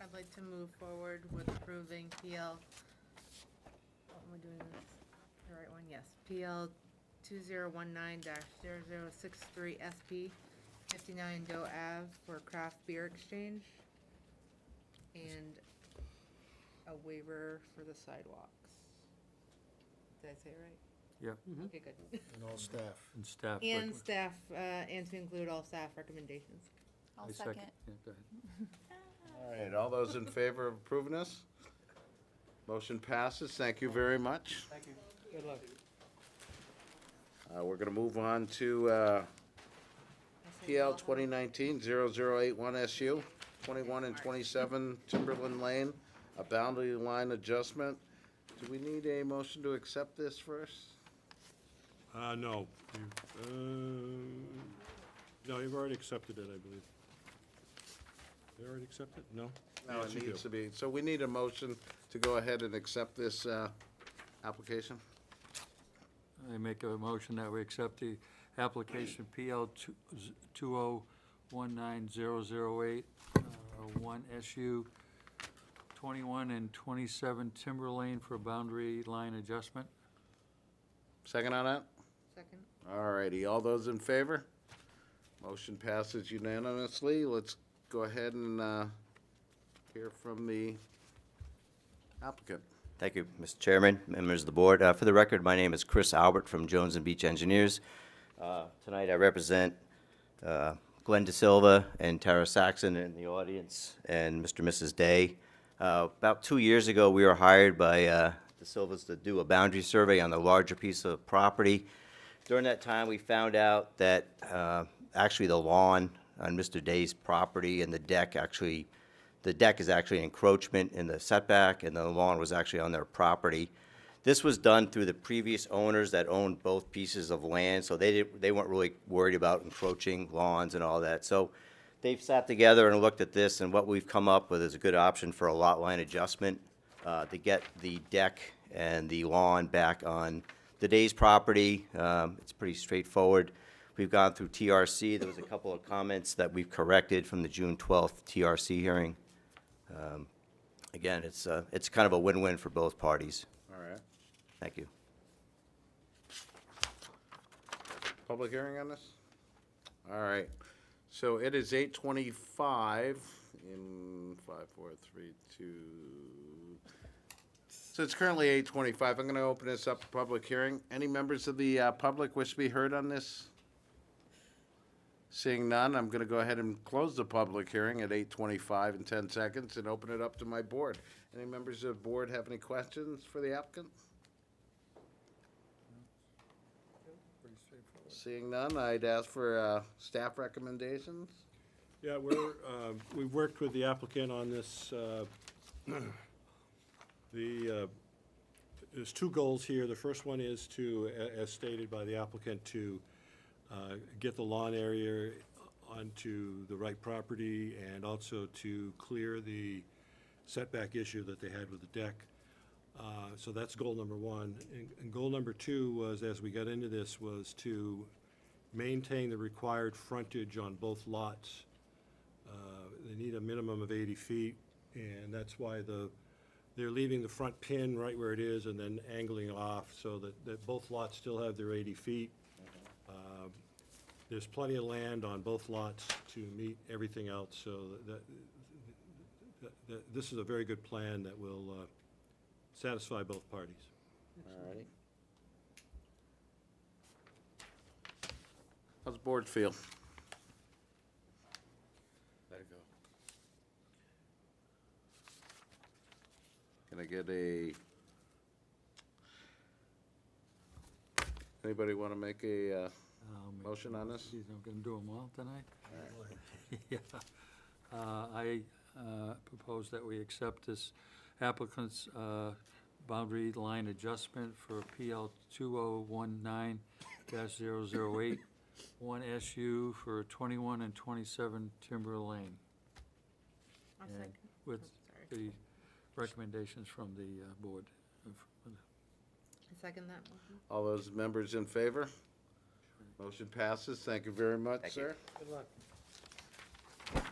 I'd like to move forward with approving PL, oh, am I doing this, the right one? Yes, PL 2019-0063 SP, 59 Doe Ave for craft beer exchange, and a waiver for the sidewalks. Did I say it right? Yep, Okay, good. And all staff. and staff. And recommend- staff, and to include all staff recommendations. I'll I second. Yeah, go ahead. All right, all those in favor of approving this? Motion passes. Thank you very much. Thank you. Good luck. We're gonna move on to, PL 2019-0081 SU, 21 and 27 Timberland Lane, a boundary line adjustment. Do we need a motion to accept this first? No. No, you've already accepted it, I believe. You already accepted? No? No, Yes, it you do. needs to be, so we need a motion to go ahead and accept this, application? I make a motion that we accept the application PL 2019008, 1 SU 21 and 27 Timber Lane for boundary line adjustment. Second on that? Second. All righty, all those in favor? Motion passes unanimously. Let's go ahead and hear from the applicant. Thank you, Mr. Chairman, members of the board. For the record, my name is Chris Albert from Jones and Beach Engineers. Tonight I represent Glenn DeSilva and Tara Saxon in the audience, and Mr. and Mrs. Day. About 2 years ago, we were hired by DeSilvas to do a boundary survey on the larger piece of property. During that time, we found out that actually the lawn on Mr. Day's property and the deck is actually an encroachment in the setback, and the lawn was actually on their property. This was done through the previous owners that owned both pieces of land, so they weren't really worried about encroaching lawns and all that. So they've sat together and looked at this, and what we've come up with is a good option for a lot line adjustment to get the deck and the lawn back on the Day's property. It's pretty straightforward. We've gone through TRC. There was a couple of comments that we've corrected from the June 12th TRC hearing. Again, it's kind of a win-win for both parties. All right. Thank you. Public hearing on this? All right. So it is 8:25 in 5, 4, 3, 2. So it's currently 8:25. I'm going to open this up for public hearing. Any members of the public wish to be heard on this? Seeing none, I'm going to go ahead and close the public hearing at 8:25 in 10 seconds and open it up to my board. Any members of the board have any questions for the applicant? Pretty straightforward. Seeing none, I'd ask for staff recommendations. Yeah, we've worked with the applicant on this. There's two goals here. The first one is to, as stated by the applicant, to get the lawn area onto the right property and also to clear the setback issue that they had with the deck. So that's goal number one. And goal number two was, as we got into this, was to maintain the required frontage on both lots. They need a minimum of 80 feet, and that's why they're leaving the front pin right where it is and then angling off so that both lots still have their 80 feet. There's plenty of land on both lots to meet everything else, so that this is a very good plan that will satisfy both parties. All righty. How's the board feel? Let it go. Can I get anybody want to make a motion on this? Geez, I'm gonna do them all tonight? Yeah. I propose that we accept this applicant's boundary line adjustment for PL 2019-008, 1SU for 21 and 27 Timber Lane. I'll And second. with Sorry. the recommendations from the board. I second that motion. All those members in favor? Motion passes. Thank you very much, Thank you. sir. Good luck. Application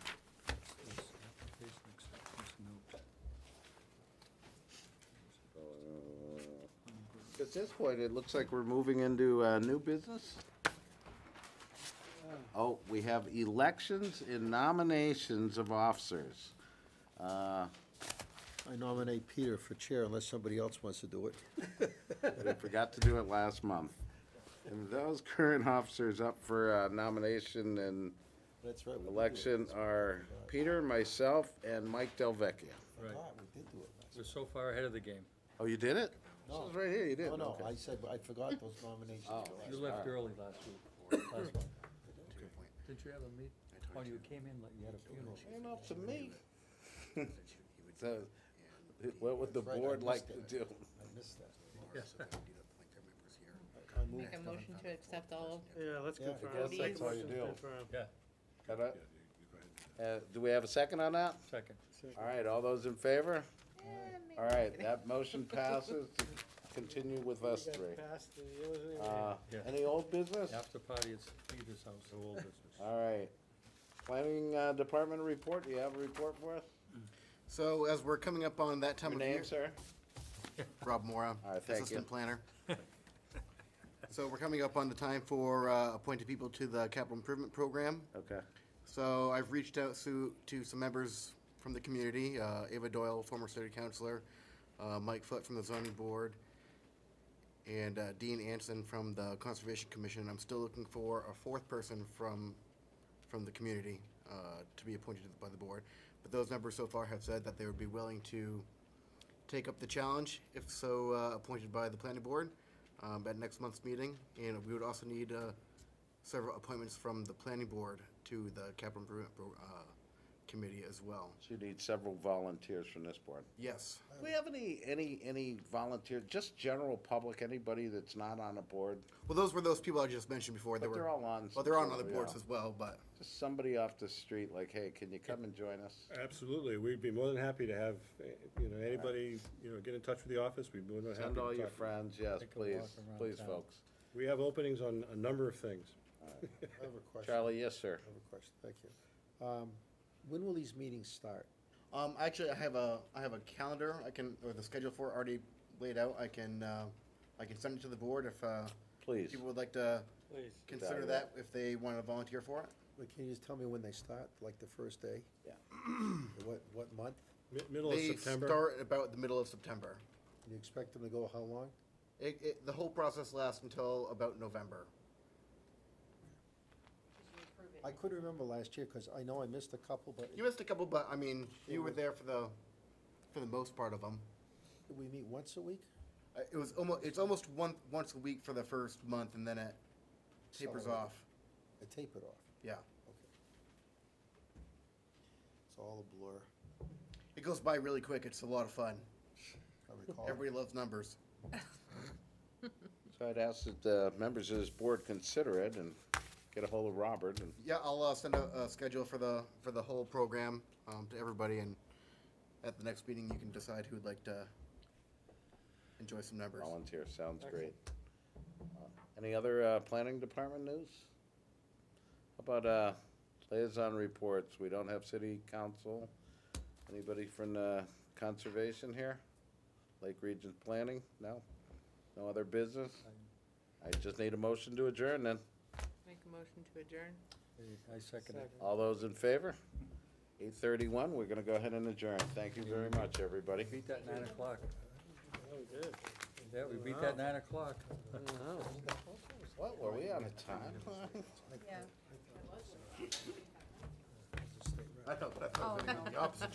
acceptance note. At this point, it looks like we're moving into new business. Oh, we have elections and nominations of officers. I nominate Peter for chair unless somebody else wants to do it. We forgot to do it last month. And those current officers up for nomination and That's right. we did do it. election are Peter, myself, and Mike Delvecchia. Right. We did do it last We're so far ahead of the game. Oh, you did it? This No. is right here, you did. No, no, Okay. I said, I forgot those nominations. Oh. were last You month. left early last week, last month. Didn't you have a meet? Oh, you came in like you had a funeral. Ain't up to me. So, what would the Right, I board like missed to it. do? I missed that. I make a motion to accept all Yeah, let's Yeah, I confirm. guess that's all you do. Confirm. Yeah, Got it? Do we have a second on that? second. All right, all those in favor? All right, that motion passes to continue with us You got three. past the- it wasn't even- Yeah. Any old business? After party at Peter's house. No old business. All right. Planning Department report, do you have a report for us? So as we're coming up on that time Your of year. name, sir? Rob Mora, All right, thank Assistant you. Planner. So we're coming up on the time for appointing people to the Capital Improvement Program. Okay. So I've reached out to some members from the community, Ava Doyle, former city councilor, Mike Foot from the zoning board, and Dean Anson from the Conservation Commission. I'm still looking for a fourth person from the community to be appointed by the board. But those members so far have said that they would be willing to take up the challenge, if so appointed by the planning board at next month's meeting. And we would also need several appointments from the planning board to the capital improvement committee as well. So you need several volunteers from this board. Yes. Do we have any volunteers, just general public, anybody that's not on a board? Well, those were those people I just mentioned before. But they're all on. Well, they're on some other sort of, boards yeah. as well, but Just somebody off the street, like, hey, can you come and join us? Absolutely, we'd be more than happy to have, anybody, get in touch with the office, we'd be more than happy to Send all your talk. friends, yes, Take a please, walk around please, town. folks. We have openings on a number of things. I have a question. Charlie, yes, sir. I have a question, thank you. When will these meetings start? actually, I have a calendar or the schedule for it already laid out. I can send it to the board if Please. people would like to Please. consider that if they want to volunteer for it. But can you just tell me when they start, like the first day? Yeah. What month? Middle of They September. start about the middle of September. You expect them to go how long? The whole process lasts until about November. I couldn't remember last year, because I know I missed a couple, but You missed a couple, but I mean, you were there for the most part of them. we meet once a week? It's almost once a week for the first month, and then it tapers Accelerate. off. I tape it off. Yeah, Okay. It's all a blur. it goes by really quick. It's a lot of fun. I recall. Everybody loves numbers. So I'd ask that the members of this board consider it and get a hold of Robert and Yeah, I'll send a schedule for the whole program to everybody, and at the next meeting, you can decide who'd like to enjoy some numbers. volunteer, sounds great. Any other planning department news? How about liaison reports? We don't have city council. Anybody from conservation here? Lake Region Planning? No? No other business? I just need a motion to adjourn then. Make a motion to adjourn. I second it. All those in favor? 8:31, we're gonna go ahead and adjourn. Thank you very much, everybody. Beat that 9 o'clock. Oh, good. Yeah, we beat that 9 o'clock. What, were we on a time? Yeah. I thought it was the opposite